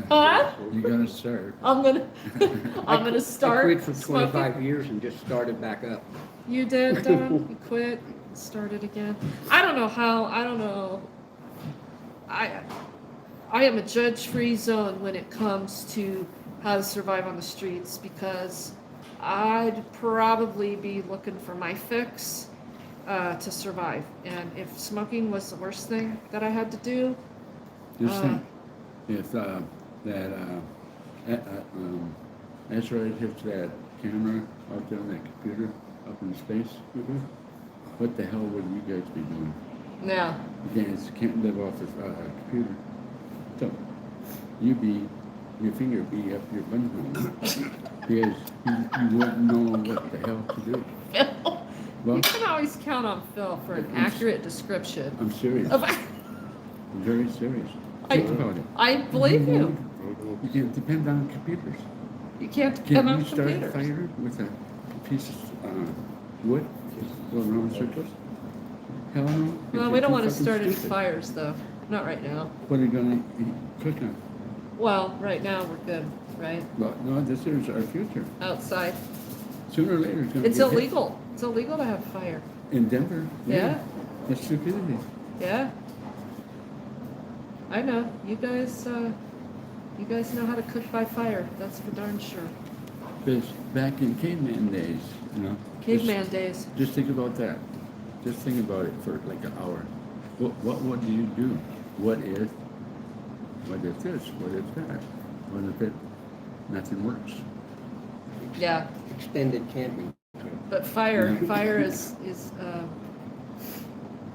Huh? You're gonna start. I'm gonna start. I quit for smoking. 25 years and just started back up. You did, Don? You quit, started again. I don't know how. I don't know. I am a judge-free zone when it comes to how to survive on the streets, because I'd probably be looking for my fix to survive. And if smoking was the worst thing that I had to do, Just think, if asteroid hits that camera out there on that computer up in space, what the hell would you guys be doing? yeah. You guys can't live off the computer. So, your finger be up your butthole. Because you wouldn't know what the hell to do. Phil, Well, you can always count on Phil for an accurate description. I'm serious. Of- I'm very serious. I- Think about it. I believe you. You can't depend on computers. You can't depend Can on you start a computers. fire with a piece of wood just going around in circles? Hell no. Well, we don't want to Fucking start any stupid. fires, though. Not right now. What are you gonna cook on? Well, right now we're good, right? Well, no, this is our future. Outside. Sooner or later, it's gonna It's get hit. illegal. It's illegal to have fire. In Denver. Yeah. That's stupidity. Yeah. I know. You guys know how to cook by fire. That's for darn sure. Because back in caveman days, you know. Caveman days. Just think about that. Just think about it for like an hour. What do you do? What if this? What if that? What if it nothing works? Yeah. Extended camping. But fire Yeah. is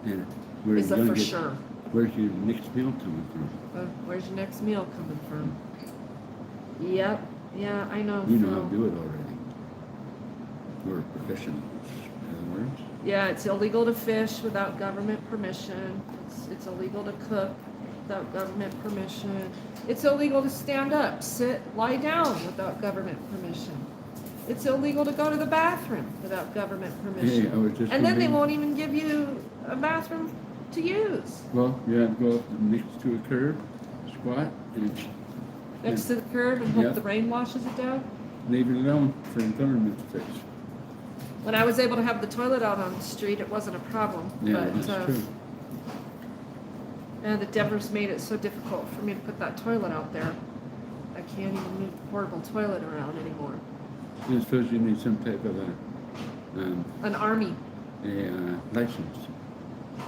And where is you a gonna for get- sure. Where's your next meal coming from? Where's your next meal coming from? Yep. Yeah, I know. We know how Phil. to do it already. We're professionals. In other words, Yeah, it's illegal to fish without government permission. It's illegal to cook without government permission. It's illegal to stand up, sit, lie down without government permission. It's illegal to go to the bathroom without government permission. Hey, I was just And then they wondering- won't even give you a bathroom to use. well, you have to go up next to a curb, squat, and Next to the curb and hope Yeah. the rain washes it down. leave it alone for the government to fix. When I was able to have the toilet out on the street, it wasn't a problem. Yeah, but, that's true. And the Denver's made it so difficult for me to put that toilet out there. I can't even move the portable toilet around anymore. I suppose you need some type of An army. a license.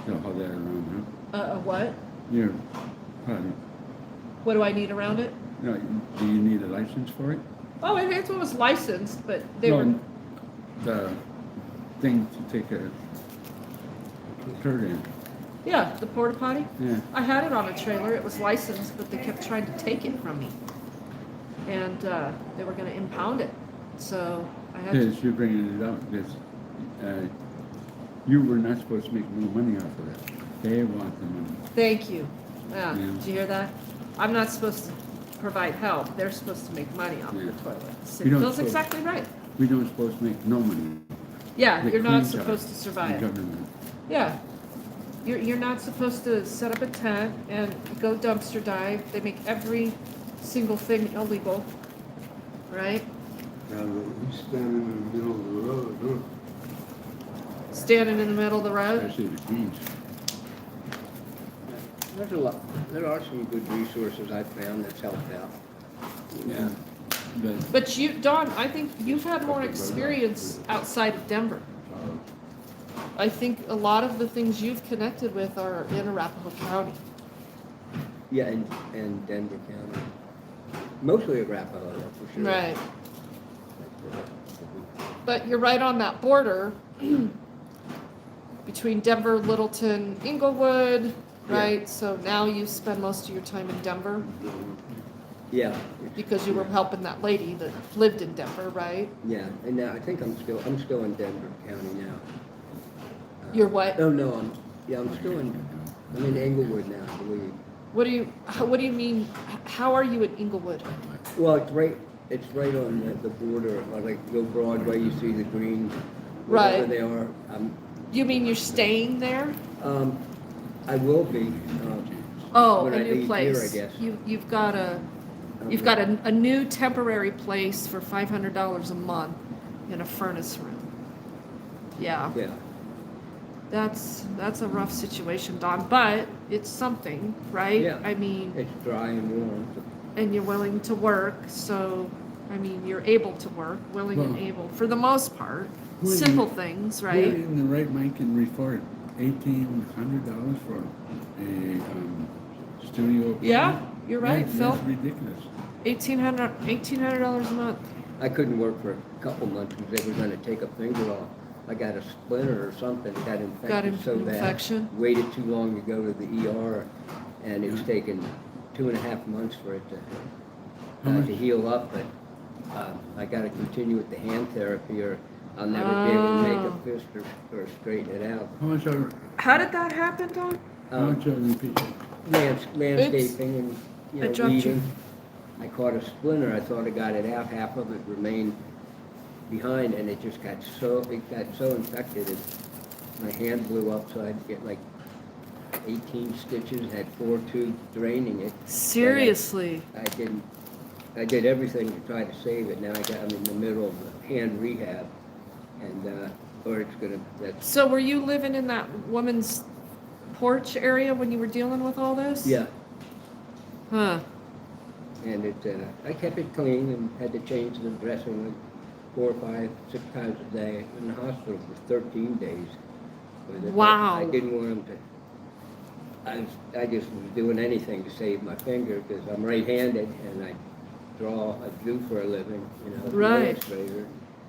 You know how that around, huh? A what? You're probably, What do I need around it? no, do you need a license for it? Oh, it was licensed, but they No, were. the thing to take a turd in. Yeah, the porta potty. Yeah. I had it on a trailer. It was licensed, but they kept trying to take it from me. And they were going to impound it. So I had to, Yes, you're bringing it up, because, you were not supposed to make no money off of that. They want the money. thank you. Yeah, Yeah. did you hear that? I'm not supposed to provide help. They're supposed to make money off the Yeah. toilets. You don't Phil's suppose- exactly right. We don't supposed to make no money. Yeah, The you're not Queen supposed to charge, survive. the government. Yeah. You're not supposed to set up a tent and go dumpster dive. They make every single thing illegal, right? Now, he's standing in the middle of the road, huh? Standing in the middle of the road. Especially the Queens. There's a lot, there are some good resources I've found that's helped out. Yeah. But, But you, Dawn, I think you've had more experience outside of Denver. I think a lot of the things you've connected with are in Arapahoe County. Yeah, and Denver County. Mostly Arapahoe, for sure. Right. But you're right on that border between Denver, Littleton, Inglewood, right? So now you spend most of your time in Denver Yeah. because you were helping that lady that lived in Denver, right? Yeah, and now I think I'm still in Denver County now. You're what? Oh, no, I'm still I'm in Englewood now, I believe. What do you mean? How are you in Inglewood? Well, it's right on the border, like go Broadway, you see the green, Right. wherever they are. You mean you're staying there? I will be, Oh, when a I new leave place. here, I guess. You've got a new temporary place for $500 a month in a furnace room. Yeah. Yeah, That's a rough situation, Don, but it's something, right? Yeah. I mean, it's dry and warm. and you're willing to work, so I mean, you're able to work, willing and Well, able for the most part. who are Simple you- things, Who right? in the right mind can afford $1,800 for a studio? Yeah, apartment? you're right, Phil. That's ridiculous. $1,800 a month. I couldn't work for a couple months because they were gonna take a finger off. I got a splinter or something, got infected so bad. infection? Waited too long to go to the ER, and it's taken 2.5 months for it to heal up, but I gotta continue with the hand therapy or I'll never be able to make a fist or straighten it out. How much are, How did that happen, Don? how much are the people? Landscaping and, I dropped you. weeding. I caught a splinter, I thought I got it out, half of it remained behind, and it just got so infected, my hand blew up, so I had to get like 18 stitches, had 4 tubes draining it. Seriously? I did everything to try to save it. Now I'm in the middle of the hand rehab, and or it's that's So were you living in that woman's porch area when you were dealing with all this? yeah. Huh. And I kept it clean and had to change the dressing like 4, 5, 6 times a day. In the hospital for 13 days. With it. Wow. I didn't want him to. I just was doing anything to save my finger because I'm right-handed and I do for a living, as an Right. illustrator.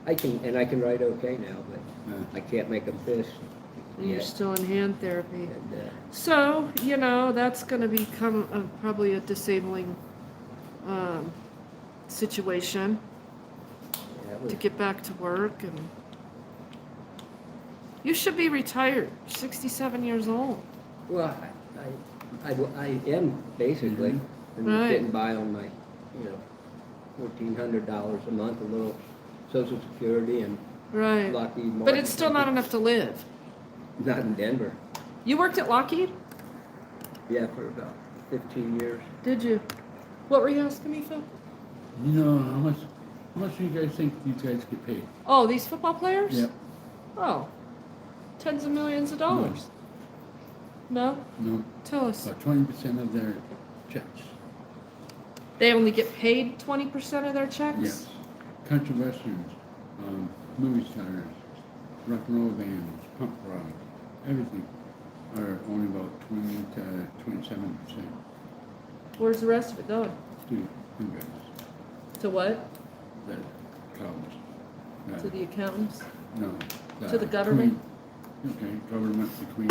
I can write okay now, but Yeah. I can't make a fist. You're yet. still in hand therapy. And, So, that's going to become probably a disabling situation that was- to get back to work. And you should be retired, 67 years old. Well, I am basically, and Right. getting by on my, $1,400 a month, a little Social Security and Right. Lockheed Martin. But it's still not enough to live. Not in Denver. You worked at Lockheed? Yeah, for about 15 years. Did you? What were you asking me, Phil? How much do you guys think these guys get paid? Oh, these football players? Yep. Oh, tens of millions of dollars. No? No, Tell us. about 20% of their checks. They only get paid 20% of their checks? Yes. Country westerns, movie stars, rock and roll bands, punk rock, everything are only about 20 to 27%. Where's the rest of it going? To you guys, To what? the college. To the accountants? No. to the government? Queen. Okay, government, the Queen.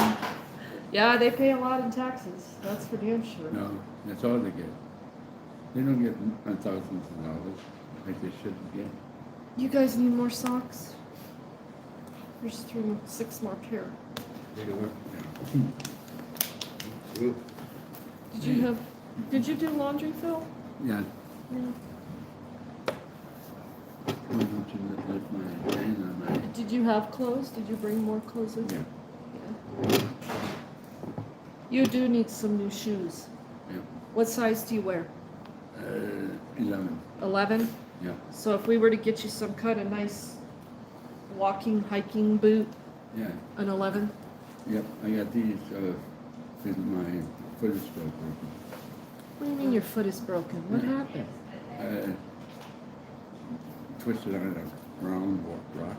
Yeah, they pay a lot in taxes. That's for damn sure. No, that's all they get. They don't get thousands of dollars like they should get. You guys need more socks? There's 6 more pair. You know what? Yeah. Did you do laundry, Phil? Yeah. Yeah. Why don't you lift my hand on my... Did you have clothes? Did you bring more clothes in? Yeah. Yeah. You do need some new shoes. Yeah. What size do you wear? 11. 11? Yeah. So if we were to get you some kind of nice walking, hiking boot, Yeah. an 11? Yep. I got these because my foot is still broken. What do you mean your foot is broken? What happened? Twisted on a round rock.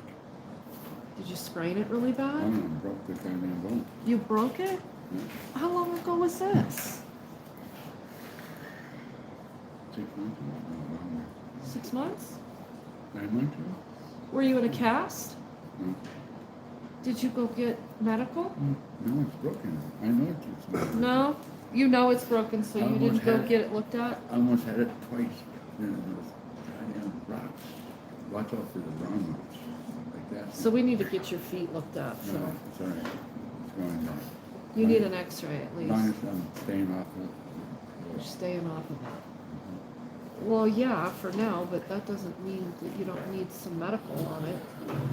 Did you sprain it really I bad? don't know, broke the goddamn bone. You broke it? Yeah. How long ago was this? 6 months ago? No, longer. 6 months? 9 months ago? Were you in a cast? No. Did you go get medical? No, it's broken. I know it's broken. No? You know it's broken, so you Almost didn't go had it. get it looked at? I almost had it twice. You know, those goddamn rocks. Watch out for the round ones. Like that. So we need to get your feet looked at, so No, it's all right. It's going down. you need an x-ray at As long least. as I'm staying off of You're it. staying off of it. Well, yeah, for now, but that doesn't mean that you don't need some medical on it.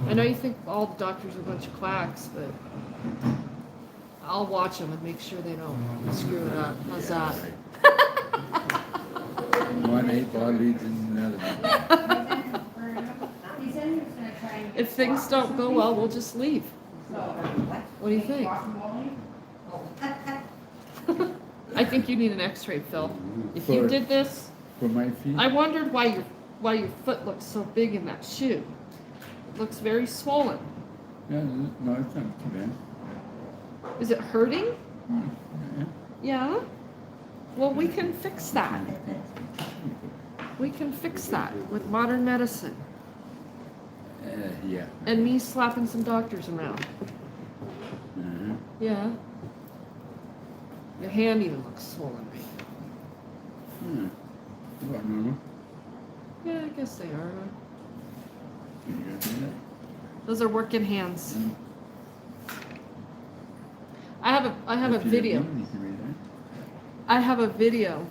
I know you think all the doctors are a bunch of quacks, but I'll watch them and make sure they don't screw it up. How's that? One 8-ball leads in another. He said he was gonna try and. If things don't go well, we'll just leave. What do you think? I think you need an x-ray, Phil. If you did this, For my feet? I wondered why your foot looked so big in that shoe. It looks very swollen. Yeah, no, it's not too bad. Is it hurting? Yeah. Yeah? Well, we can fix that. We can fix that with modern medicine. Yeah. And me slapping some doctors around. Uh-huh. Yeah. Your hand even looks swollen. Hmm. About normal. Yeah, I guess they are. You got that? Those are working hands. Mm. I have a If you video. didn't, you can read that. I have a video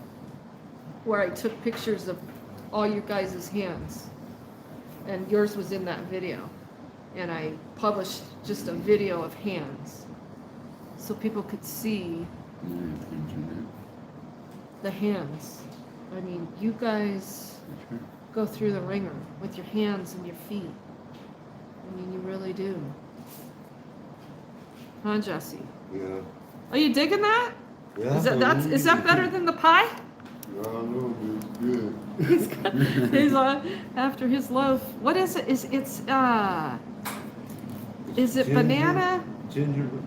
where I took pictures of all you guys' hands. And yours was in that video. And I published just a video of hands. So people could see Yeah, I mentioned the hands. I mean, you guys that. Sure. go through the ringer with your hands and your feet. I mean, you really do. Huh, Jesse? Yeah. Are you digging that? Yeah. Is that better than the pie? No, it's good. He's after his loaf. What is it? Is it banana Gingerbread.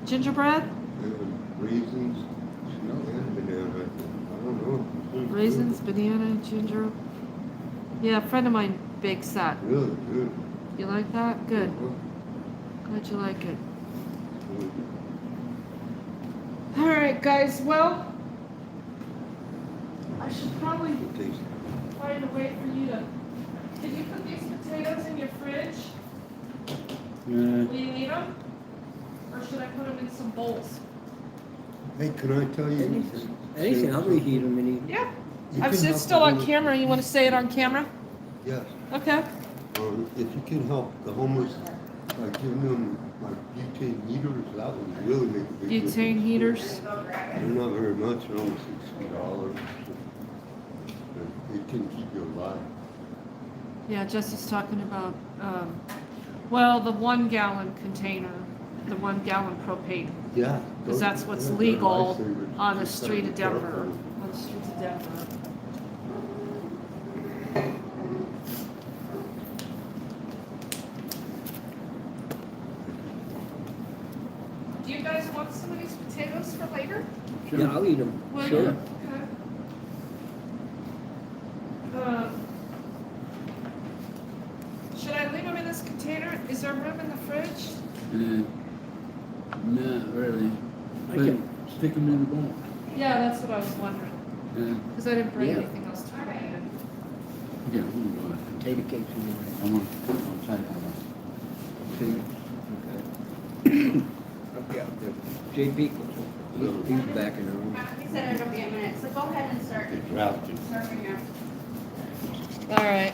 gingerbread? And raisins. And banana, I think. I don't know. Raisins, banana, ginger. Yeah, a friend of mine bakes that. Really good. You like that? Good. Glad you like it. All right, guys. Well, I should probably Tasty. find a way for you to. Did you put these potatoes in your fridge? Will you need them? Or should I put them in some bowls? Hey, can I tell you? Anything, I'll reheat them and eat. Yeah. You I'm can help still the on homeless- camera. You want to say it on camera? Yes. Okay. If you can help the homeless by giving them like butane heaters, that would really make a big difference. Butane heaters. They're not very much, they're only $60. But it can keep you alive. Yeah, Jesse's talking about, well, the 1 gallon container, the 1 gallon propane. Yeah. Because that's what's they're legal lifesavers. on the Just gotta street be of Denver. careful. On the streets of Denver. Do you guys want some of these potatoes for later? Sure. Yeah, I'll eat them, Will you? sure. Okay. Should I leave them in this container? Is there room in the fridge? Not really. I But can- stick them in the bowl. Yeah, that's what I was wondering. Yeah. Because I didn't bring Yeah. anything else to bring in. Yeah, hold on. potato cakes in the I want one side. See? Okay. Okay, JP, he's back in the room. He said it'll be a minute, so go ahead and start It's drafted. serving your. All right.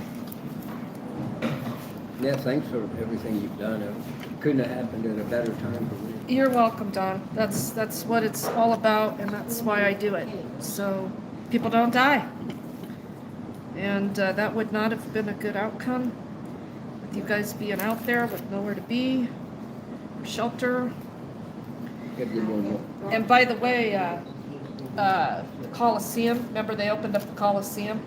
Yeah, thanks for everything you've done. It couldn't have happened at a better time for me. You're welcome, Don. That's what it's all about, and that's why I do it. So people don't die. And that would not have been a good outcome with you guys being out there with nowhere to be, or shelter. Gotta get one more. And by the way, the Coliseum, remember they opened up the Coliseum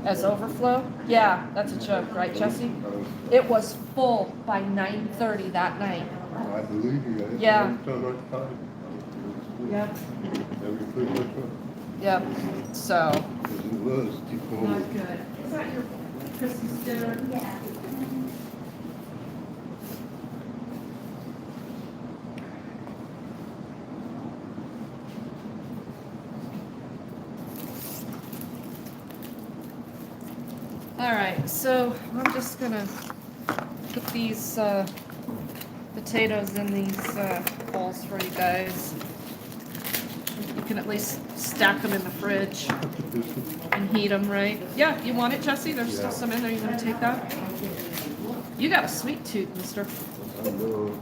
as overflow? Yeah, that's a joke, right, Jesse? It was full by 9:30 that night. I believe you guys. Yeah. So much time. Yep. Every pretty much one. Yep. So, Because it was too cold. not good. Is that your Christmas dinner? Yeah. All right, so I'm just gonna put these potatoes in these bowls for you guys. You can at least stack them in the fridge and heat them, right? Yeah, you want it, Jesse? There's still some in there. You gonna take that? You got a sweet tooth, mister. I know.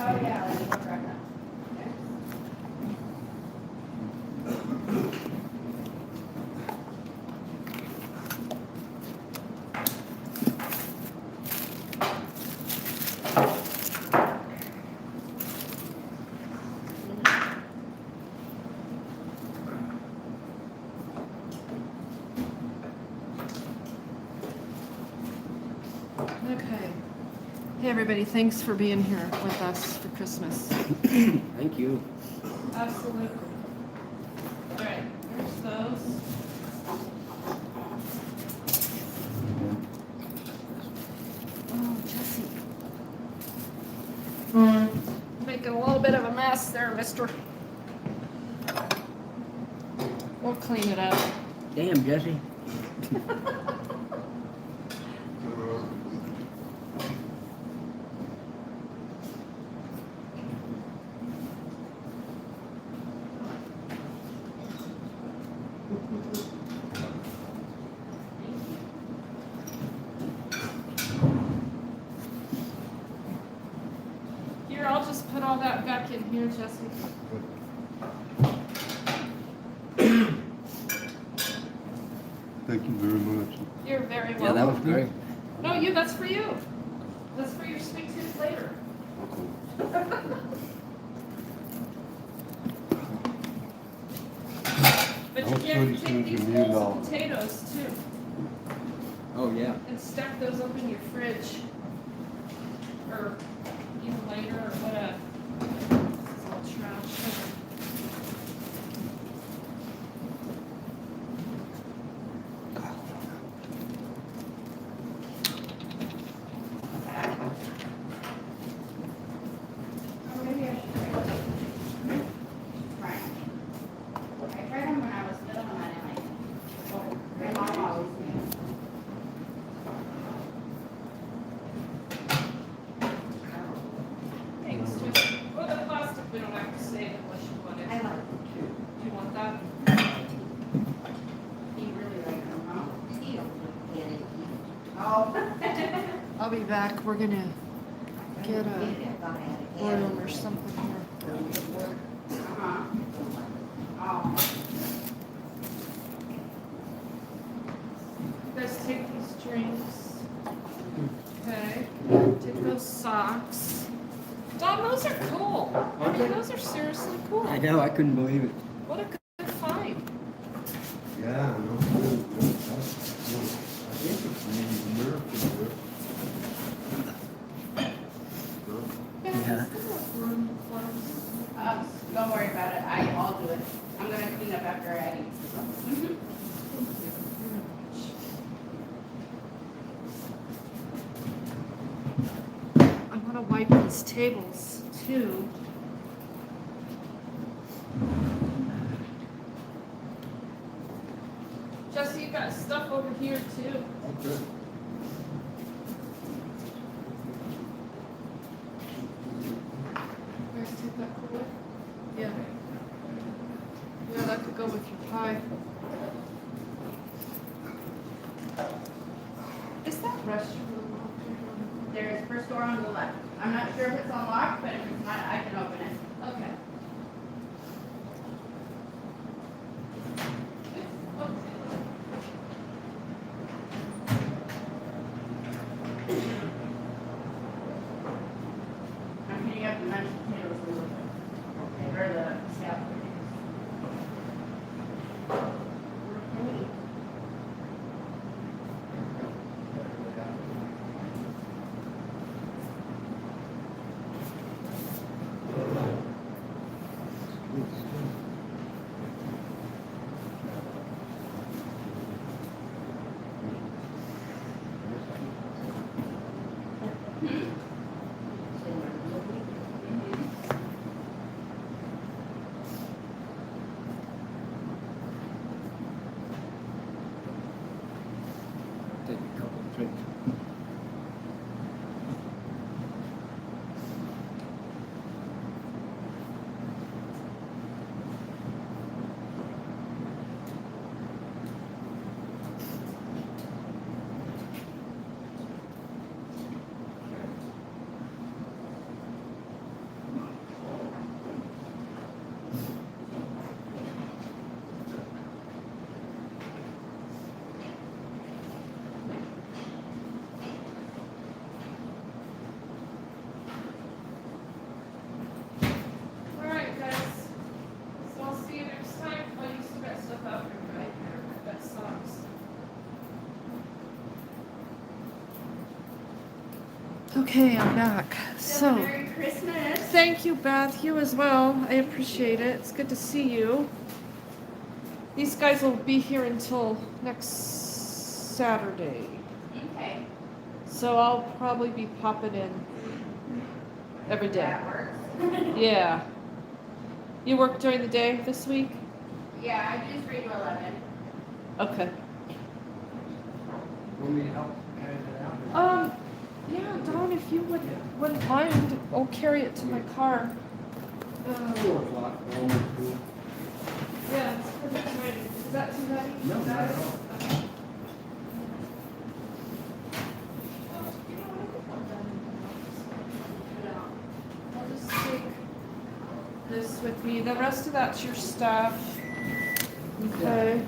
Oh, yeah, let me go grab that. Okay. Hey, everybody. Thanks for being here with us for Christmas. Thank you. Absolutely. All right, here's those. Oh, Jesse. Making a little bit of a mess there, mister. We'll clean it up. Damn, Jesse. Here, I'll just put all that back in here, Jesse. Thank you very much. You're very welcome. Yeah, that was great. No, that's for you. That's for your sweet tooth later. But you I'll can put take it these in bowls the of potatoes too, Oh, yeah. and stack those up in your fridge. Or even later, or whatever. This is all trash. Oh, maybe I should try it. Try it. I tried them when I was little and I didn't like them. Oh, my mom always made them. Thanks, Jesse. Oh, the plastic, we don't have to save unless you want it. I like them too. Do you want that? He really liked them, huh? He don't get it. Oh. I'll be back. We're gonna get a room or something here. Uh-huh. Oh. You guys take these drinks. Okay. Take those socks. Don, those are cool. I mean, those are seriously cool. I know, I couldn't believe it. What a good find. Yeah, no, good. I think it's an American here. Yeah. Don't worry about it. I'll do it. I'm gonna clean up after I eat. I want to wipe these tables too. stuff over here too. Okay. Guys, take that cooler. Yeah. Yeah, that could go with your pie. Is that restroom unlocked? There's first door on the left. I'm not sure if it's unlocked, but if it's not, I can open it. Okay. I'm heating up the mashed potatoes a little bit. Or the scallop. Take a couple of drinks. Alright, guys. So I'll see you next time. Oh, you still got stuff out here, right? I've got socks. Okay, I'm back. So, Merry Christmas. thank you, Beth. You as well. I appreciate it. It's good to see you. These guys will be here until next Saturday. Okay. So I'll probably be popping in every day. That works. Yeah. You work during the day this week? Yeah, I just read to 11. Okay. Want me to help carry that out? Yeah, Dawn, if you wouldn't mind, I'll carry it to my car. 4 o'clock, almost 2. Yeah, it's perfect timing. Is that too heavy? No, Is that not at it? all. Okay. Oh, you know what? I'll just take this with me. The rest of that's your stuff. Okay.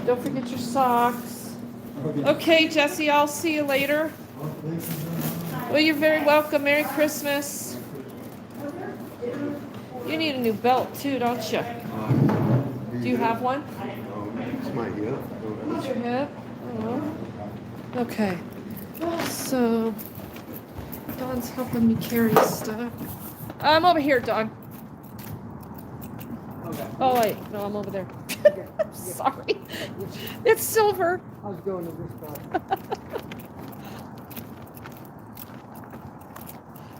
Don't forget your socks. Okay, Jesse, I'll see you later. Well, you're very welcome. Merry Christmas. You need a new belt too, don't you? Do you have one? It's my hip. What's your hip? Oh. Okay. So, Dawn's helping me carry stuff. I'm over here, Dawn. Okay. Oh, wait. No, I'm over there. Sorry. It's silver. I was going to this spot.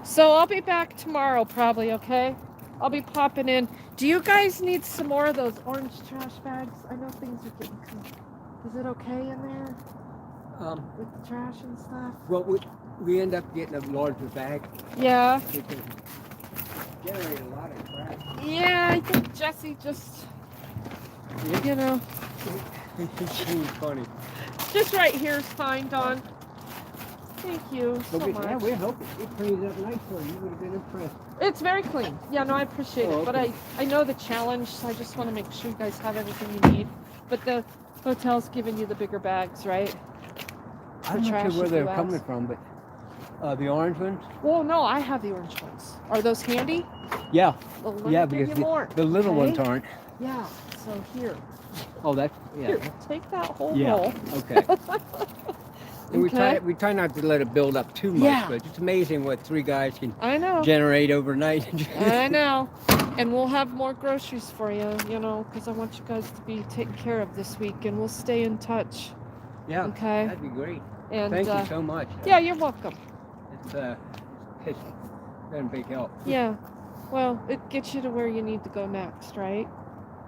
So I'll be back tomorrow probably, okay? I'll be popping in. Do you guys need some more of those orange trash bags? I know things are getting Is it okay in there with the trash and stuff? Well, we end up getting a larger bag Yeah. because it generates a lot of trash. Yeah, I think Jesse just, you know, It's funny. just right here is fine, Dawn. Thank you so But much. we're hoping it cleans up nice for you. You would have been impressed. It's very clean. Yeah, no, I appreciate Oh, it. But okay. I know the challenge, so I just want to make sure you guys have everything you need. But the hotel's giving you the bigger bags, right? I'm not trash sure where if they're you coming ask. from, but the orange ones? Well, no, I have the orange ones. Are those handy? Yeah, Well, let yeah, me give because you more. the little okay? ones aren't. Yeah, so here. Oh, that's, yeah. Here, take that whole Yeah, roll. okay. And Okay. we try not to let it build up too much, Yeah. but it's amazing what 3 guys can I know. generate overnight. I know. And we'll have more groceries for you, you know, because I want you guys to be taken care of this week, and we'll stay in touch. Yeah, Okay. that'd be great. And Thank you so much. yeah, you're welcome. It's been a big help. Yeah. Well, it gets you to where you need to go next, right?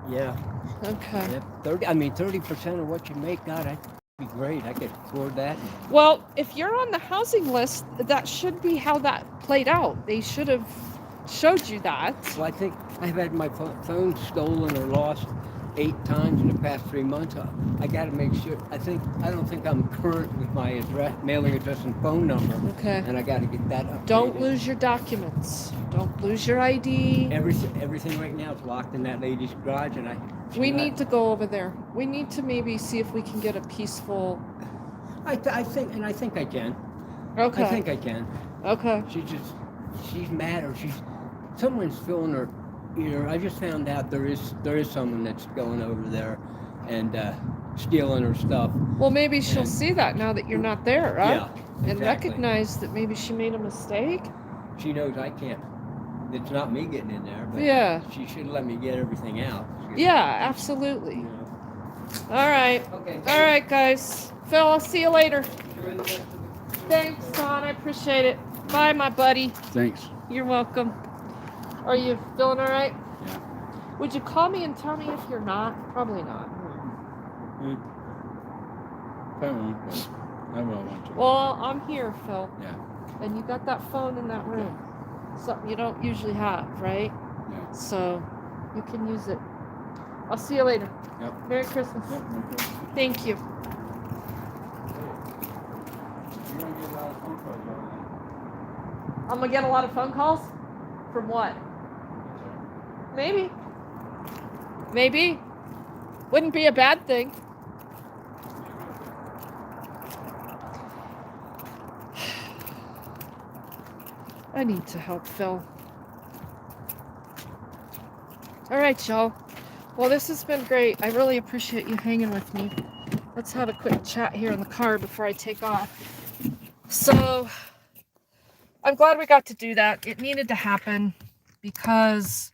Yeah. Okay. Yep. 30% of what you make, God, that'd be great. I could afford that. Well, if you're on the housing list, that should be how that played out. They should have showed you that. Well, I think I've had my phone stolen or lost 8 times in the past 3 months. I got to make sure. I don't think I'm current with my address, mailing address, and phone number. Okay. And I got to get that updated. Don't lose your documents. Don't lose your ID. Everything right now is locked in that lady's garage, and We need to go over there. We need to maybe see if we can get a peaceful. I think I can. Okay. I think I can. Okay. She's mad, or someone's filling her ear. I just found out there is someone that's going over there and stealing her stuff. Well, maybe she'll see that now that you're not there, right? Yeah, And exactly. recognize that maybe she made a mistake. She knows I can't. It's not me getting in there, but Yeah. she should let me get everything out. Yeah, absolutely. You know. All right. Okay. All right, guys. Phil, I'll see you later. Enjoy the rest of the- Thanks, Don. I appreciate it. Bye, my buddy. Thanks. You're welcome. Are you feeling all right? Yeah. Would you call me and tell me if you're not? Probably not. I won't, but I will want to. Well, I'm here, Phil. Yeah. And you got that phone in that room. Something you don't usually have, right? Yeah. So you can use it. I'll see you later. Yep. Merry Christmas. Yep. Okay. Thank you. You're gonna get a lot of phone calls on I'm gonna get a lot of phone calls. From what? that. Maybe. Maybe. Wouldn't be a bad thing. I need to help Phil. All right, y'all. Well, this has been great. I really appreciate you hanging with me. Let's have a quick chat here in the car before I take off. So, I'm glad we got to do that. It needed to happen because,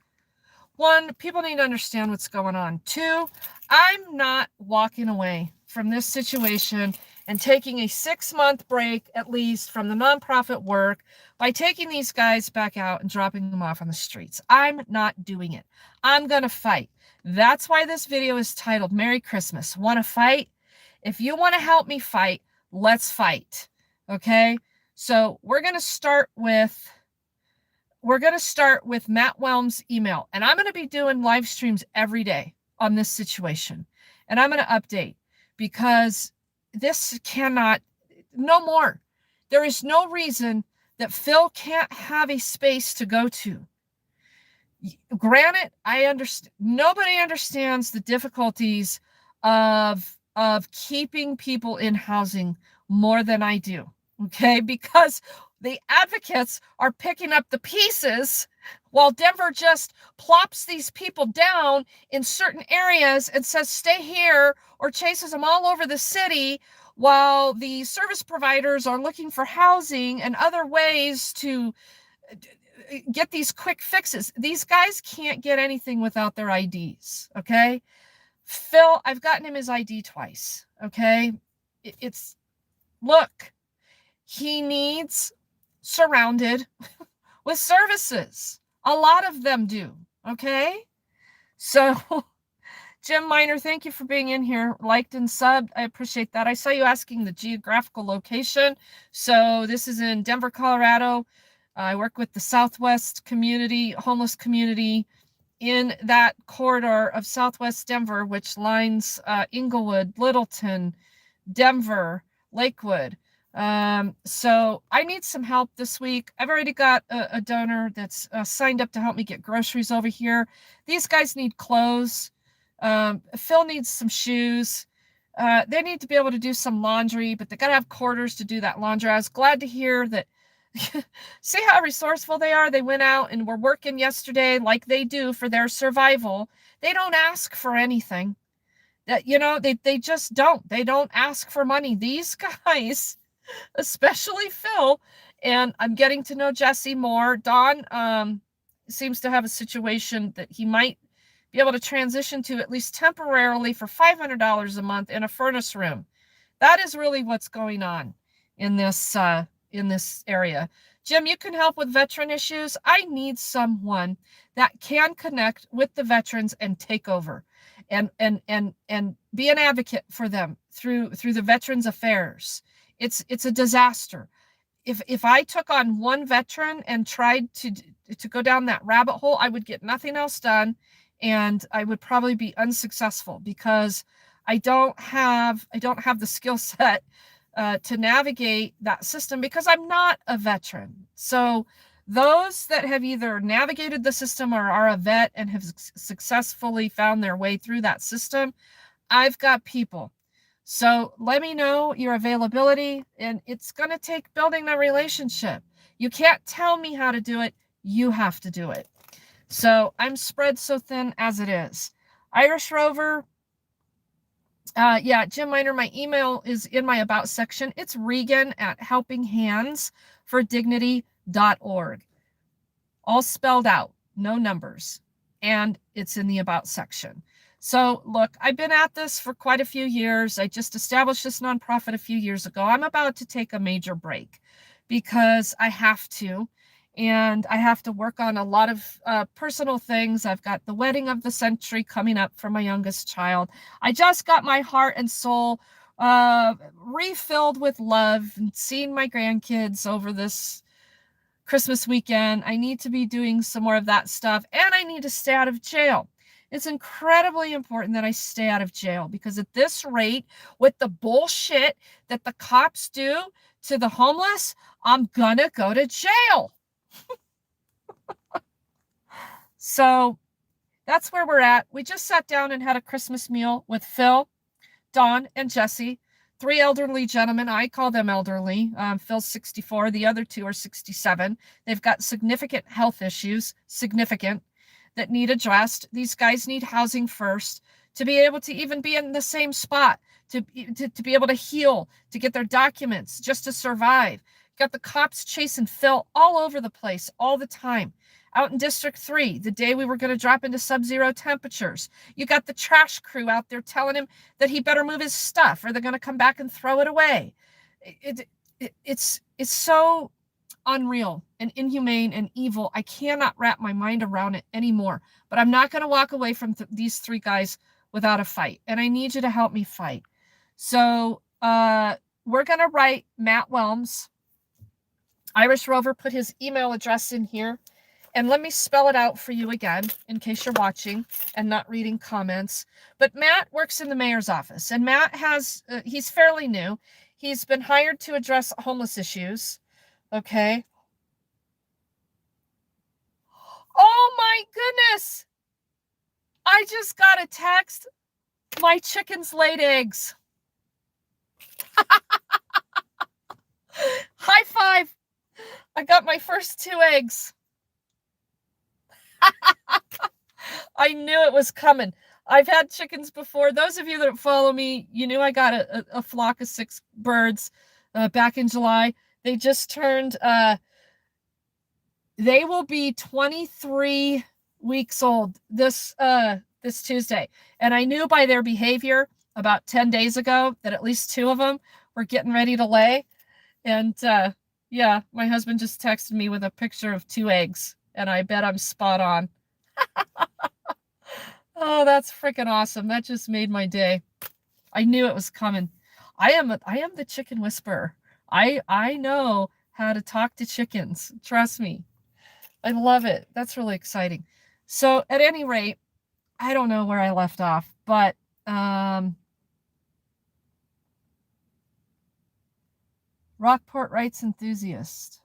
one, people need to understand what's going on. Two, I'm not walking away from this situation and taking a 6-month break, at least, from the nonprofit work by taking these guys back out and dropping them off on the streets. I'm not doing it. I'm going to fight. That's why this video is titled Merry Christmas. Want to fight? If you want to help me fight, let's fight. Okay? So we're going to start with Matt.Wilmes' email. And I'm going to be doing live streams every day on this situation. And I'm going to update because this cannot, no more. There is no reason that Phil can't have a space to go to. Granted, I understand. Nobody understands the difficulties of keeping people in housing more than I do. Okay, because the advocates are picking up the pieces while Denver just plops these people down in certain areas and says, stay here, or chases them all over the city while the service providers are looking for housing and other ways to get these quick fixes. These guys can't get anything without their IDs, okay? Phil, I've gotten him his ID twice, okay? Look, he needs surrounded with services. A lot of them do, okay? So, Jim Miner, thank you for being in here. Liked and subbed. I appreciate that. I saw you asking the geographical location. So this is in Denver, Colorado. I work with the Southwest community, homeless community in that corridor of Southwest Denver, which lines Inglewood, Littleton, Denver, Lakewood. So I need some help this week. I've already got a donor that's signed up to help me get groceries over here. These guys need clothes. Phil needs some shoes. They need to be able to do some laundry, but they got to have quarters to do that laundry. I was glad to hear that. See how resourceful they are? They went out and were working yesterday like they do for their survival. They don't ask for anything. They just don't. They don't ask for money. These guys, especially Phil, and I'm getting to know Jesse more. Don seems to have a situation that he might be able to transition to, at least temporarily, for $500 a month in a furnace room. That is really what's going on in this in this area. Jim, you can help with veteran issues. I need someone that can connect with the veterans and take over and be an advocate for them through the Veterans Affairs. It's a disaster. If I took on one veteran and tried to go down that rabbit hole, I would get nothing else done, and I would probably be unsuccessful because I don't have the skill set to navigate that system because I'm not a veteran. So those that have either navigated the system or are a vet and have successfully found their way through that system, I've got people. So let me know your availability, and it's going to take building a relationship. You can't tell me how to do it. You have to do it. So I'm spread so thin as it is. Irish Rover. Yeah, Jim Miner, my email is in my about section. It's Regan@helpinghandsfordignity.org. All spelled out, no numbers. And it's in the about section. So look, I've been at this for quite a few years. I just established this nonprofit a few years ago. I'm about to take a major break because I have to. And I have to work on a lot of personal things. I've got the wedding of the century coming up for my youngest child. I just got my heart and soul refilled with love and seeing my grandkids over this Christmas weekend. I need to be doing some more of that stuff, and I need to stay out of jail. It's incredibly important that I stay out of jail because at this rate, with the bullshit that the cops do to the homeless, I'm gonna go to jail. So that's where we're at. We just sat down and had a Christmas meal with Phil, Dawn, and Jesse, 3 elderly gentlemen. I call them elderly. Phil's 64. The other 2 are 67. They've got significant health issues, that need addressed. These guys need housing first to be able to even be in the same spot, to be able to heal, to get their documents, just to survive. Got the cops chasing Phil all over the place all the time. Out in District 3, the day we were going to drop into sub-zero temperatures. You got the trash crew out there telling him that he better move his stuff or they're going to come back and throw it away. It's so unreal and inhumane and evil. I cannot wrap my mind around it anymore. But I'm not going to walk away from these 3 guys without a fight. And I need you to help me fight. So we're going to write Matthew.Wilmes. Irish Rover put his email address in here. And let me spell it out for you again, in case you're watching and not reading comments. But Matt works in the mayor's office. And Matt he's fairly new. He's been hired to address homeless issues. Okay. Oh my goodness. I just got a text. My chickens laid eggs. High five. I got my first 2 eggs. I knew it was coming. I've had chickens before. Those of you that follow me, you knew I got a flock of 6 birds back in July. They just turned, they will be 23 weeks old this Tuesday. And I knew by their behavior about 10 days ago that at least 2 of them were getting ready to lay. And yeah, my husband just texted me with a picture of 2 eggs. And I bet I'm spot on. Oh, that's freaking awesome. That just made my day. I knew it was coming. I am the chicken whisperer. I know how to talk to chickens. Trust me. I love it. That's really exciting. So at any rate, I don't know where I left off, but Rockport Rights Enthusiast.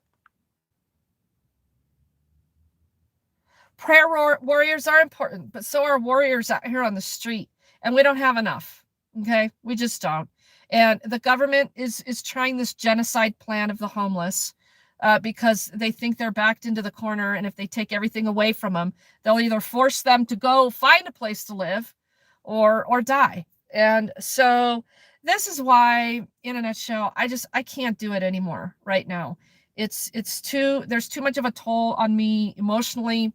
Prayer warriors are important, but so are warriors out here on the street. And we don't have enough. Okay? We just don't. And the government is trying this genocide plan of the homeless because they think they're backed into the corner. And if they take everything away from them, they'll either force them to go find a place to live or die. And so this is why, in a nutshell, I can't do it anymore right now. There's too much of a toll on me emotionally.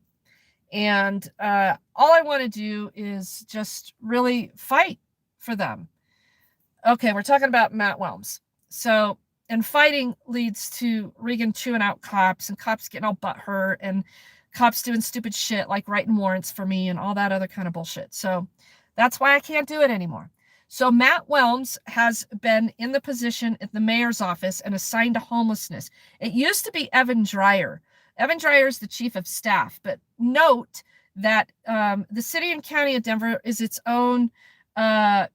And all I want to do is just really fight for them. Okay, we're talking about Matthew.Wilmes. So And fighting leads to Regan chewing out cops and cops getting all butthurt and cops doing stupid shit like writing warrants for me and all that other kind of bullshit. So that's why I can't do it anymore. So Matthew.Wilmes has been in the position at the mayor's office and assigned to homelessness. It used to be Evan Dreyer. Evan Dreyer is the chief of staff, but note that the city and county of Denver is its own home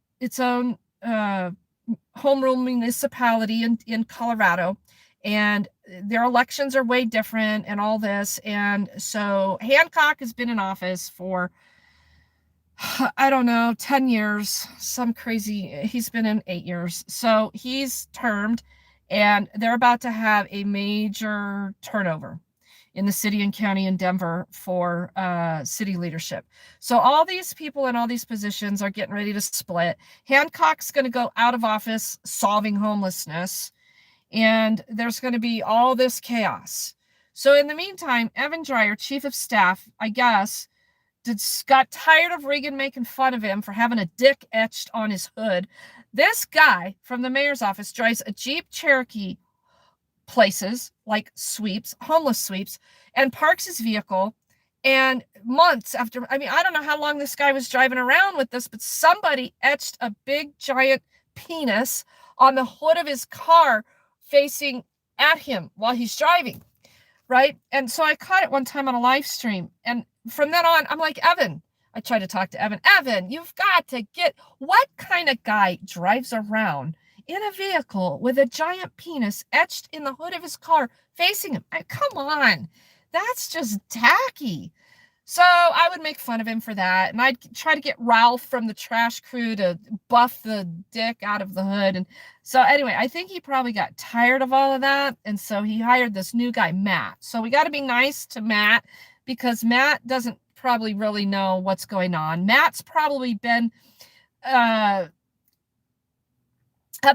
rule municipality in Colorado, and their elections are way different and all this. And so Hancock has been in office for, I don't know, 10 years, some crazy, he's been in 8 years. So he's termed, and they're about to have a major turnover in the city and county in Denver for city leadership. So all these people in all these positions are getting ready to split. Hancock's going to go out of office solving homelessness, and there's going to be all this chaos. So in the meantime, Evan Dreyer, chief of staff, I guess, got tired of Regan making fun of him for having a dick etched on his hood. This guy from the mayor's office drives a Jeep Cherokee places like sweeps, homeless sweeps, and parks his vehicle. And months after, I mean, I don't know how long this guy was driving around with this, but somebody etched a big giant penis on the hood of his car facing at him while he's driving, right? And so I caught it one time on a live stream, and from then on, I'm like, Evan, I tried to talk to Evan. Evan, you've got to get, what kind of guy drives around in a vehicle with a giant penis etched in the hood of his car facing him? Come on, that's just tacky. So I would make fun of him for that, and I'd try to get Ralph from the trash crew to buff the dick out of the hood. And so anyway, I think he probably got tired of all of that, and so he hired this new guy, Matt. So we got to be nice to Matt, because Matt doesn't probably really know what's going on. Matt's probably been had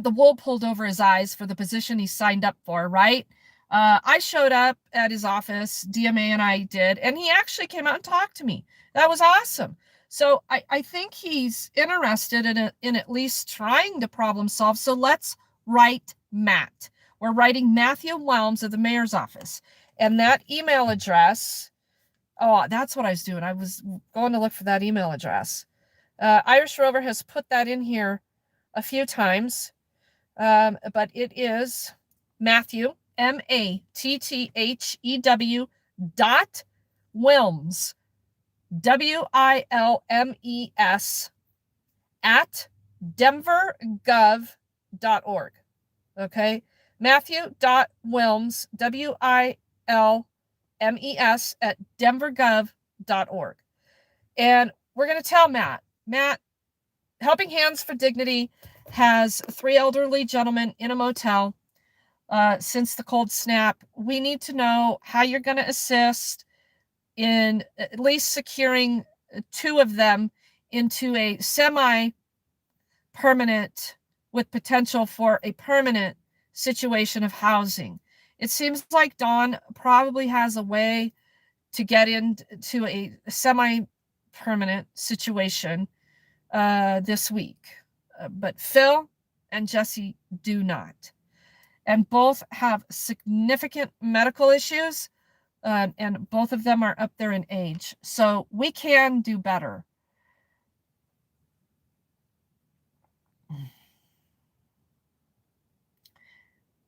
the wool pulled over his eyes for the position he signed up for, right? I showed up at his office, DMA and I did, and he actually came out and talked to me. That was awesome. So I think he's interested in at least trying to problem solve. So let's write Matt. We're writing Matthew.Wilmes of the mayor's office. And that email address, oh, that's what I was doing. I was going to look for that email address. Irish Rover has put that in here a few times. But it is Matthew, MATTHEW .Wilmes, WILMES at denvergov.org. Okay, Matthew.Wilmes, WILMES at denvergov.org. And we're going to tell Matt, Helping Hands for Dignity has 3 elderly gentlemen in a motel since the cold snap. We need to know how you're going to assist in at least securing 2 of them into a semi-permanent with potential for a permanent situation of housing. It seems like Dawn probably has a way to get into a semi-permanent situation this week. But Phil and Jesse do not. And both have significant medical issues, and both of them are up there in age. So we can do better.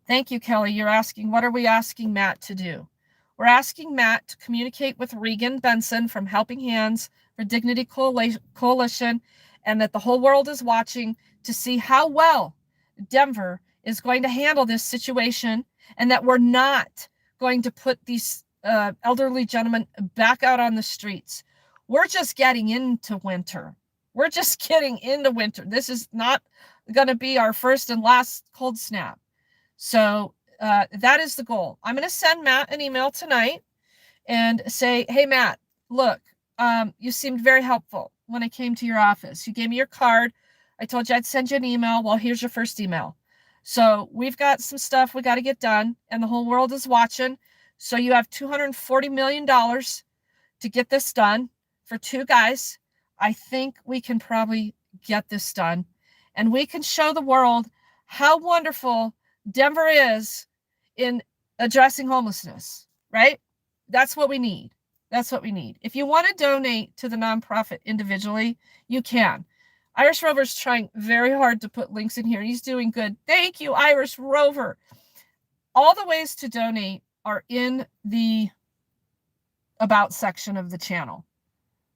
Thank you, Kelly. You're asking, what are we asking Matt to do? We're asking Matt to communicate with Regan Benson from Helping Hands for Dignity Coalition, and that the whole world is watching to see how well Denver is going to handle this situation, and that we're not going to put these elderly gentlemen back out on the streets. We're just getting into winter. This is not going to be our first and last cold snap. So that is the goal. I'm going to send Matt an email tonight and say, hey, Matt, look, you seemed very helpful when I came to your office. You gave me your card. I told you I'd send you an email. Well, here's your first email. So we've got some stuff we got to get done, and the whole world is watching. So you have $240 million to get this done for 2 guys. I think we can probably get this done, and we can show the world how wonderful Denver is in addressing homelessness, right? That's what we need. That's what we need. If you want to donate to the nonprofit individually, you can. Irish Rover's trying very hard to put links in here. He's doing good. Thank you, Irish Rover. All the ways to donate are in the About section of the channel.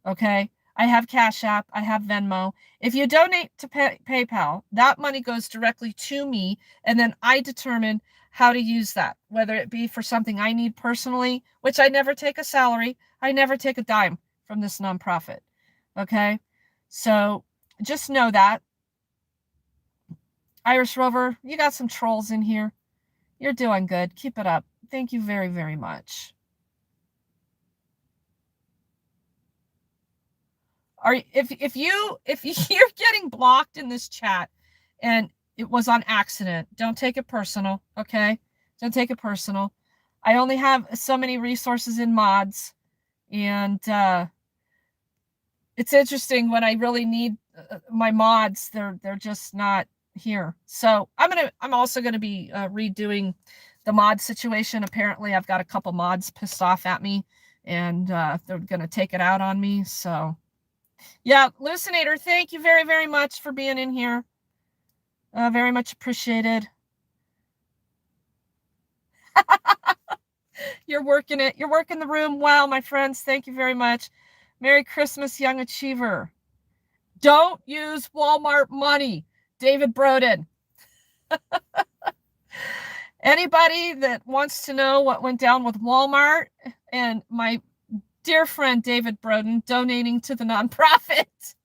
Okay? I have Cash App. I have Venmo. If you donate to PayPal, that money goes directly to me, and then I determine how to use that, whether it be for something I need personally, which I never take a salary. I never take a dime from this nonprofit. Okay? So just know that. Irish Rover, you got some trolls in here. You're doing good. Keep it up. Thank you very, very much. If you're getting blocked in this chat and it was on accident, don't take it personal, okay? Don't take it personal. I only have so many resources in mods, and it's interesting when I really need my mods, they're just not here. So I'm also gonna be redoing the mod situation. Apparently, I've got a couple mods pissed off at me, and they're gonna take it out on me. So. Yeah, Lucinator, thank you very, very much for being in here. Very much appreciated. You're working it. You're working the room well, my friends. Thank you very much. Merry Christmas, Young Achiever. Don't use Walmart money, David Broden. Anybody that wants to know what went down with Walmart and my dear friend David Broden donating to the nonprofit,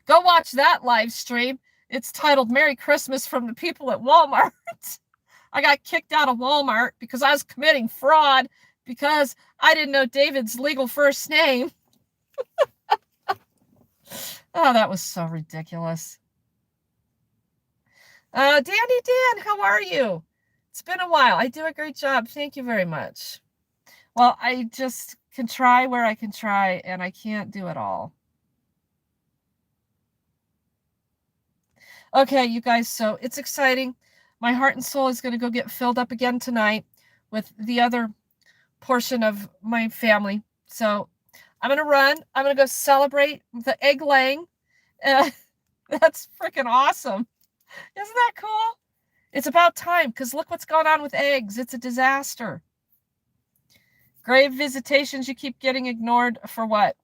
go watch that live stream. It's titled Merry Christmas from the People at Walmart. I got kicked out of Walmart because I was committing fraud because I didn't know David's legal first name. Oh, that was so ridiculous. Dandy Dan, how are you? It's been a while. I do a great job. Thank you very much. Well, I just can try where I can try, and I can't do it all. Okay, you guys, so it's exciting. My heart and soul is going to go get filled up again tonight with the other portion of my family. So I'm going to run. I'm going to go celebrate the egg laying. That's freaking awesome. Isn't that cool? It's about time, because look what's going on with eggs. It's a disaster. Grave visitations, you keep getting ignored for what?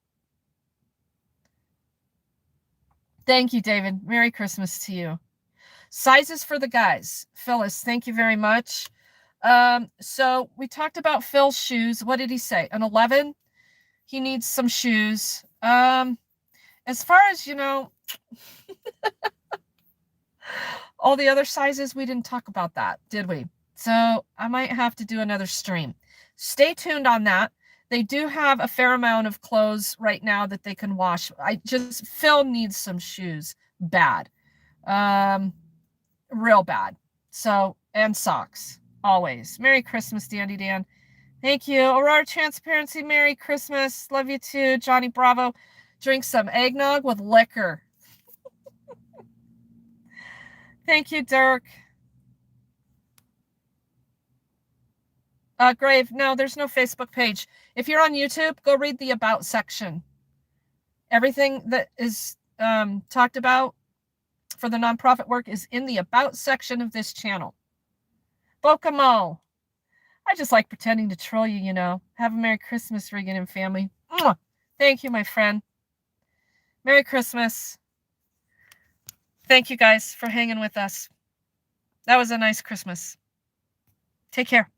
Thank you, David. Merry Christmas to you. Sizes for the guys. Phyllis, thank you very much. So we talked about Phil's shoes. What did he say? An 11? He needs some shoes. As far as, all the other sizes, we didn't talk about that, did we? So I might have to do another stream. Stay tuned on that. They do have a fair amount of clothes right now that they can wash. Phil needs some shoes bad. Real bad. So, and socks, always. Merry Christmas, Dandy Dan. Thank you. Aurora Transparency, Merry Christmas. Love you too. Johnny Bravo, drink some eggnog with liquor. Thank you, Dirk. Grave, no, there's no Facebook page. If you're on YouTube, go read the About section. Everything that is talked about for the nonprofit work is in the About section of this channel. Bokamo. I just like pretending to troll you, Have a Merry Christmas, Regan and family. Mwah! Thank you, my friend. Merry Christmas. Thank you guys for hanging with us. That was a nice Christmas. Take care.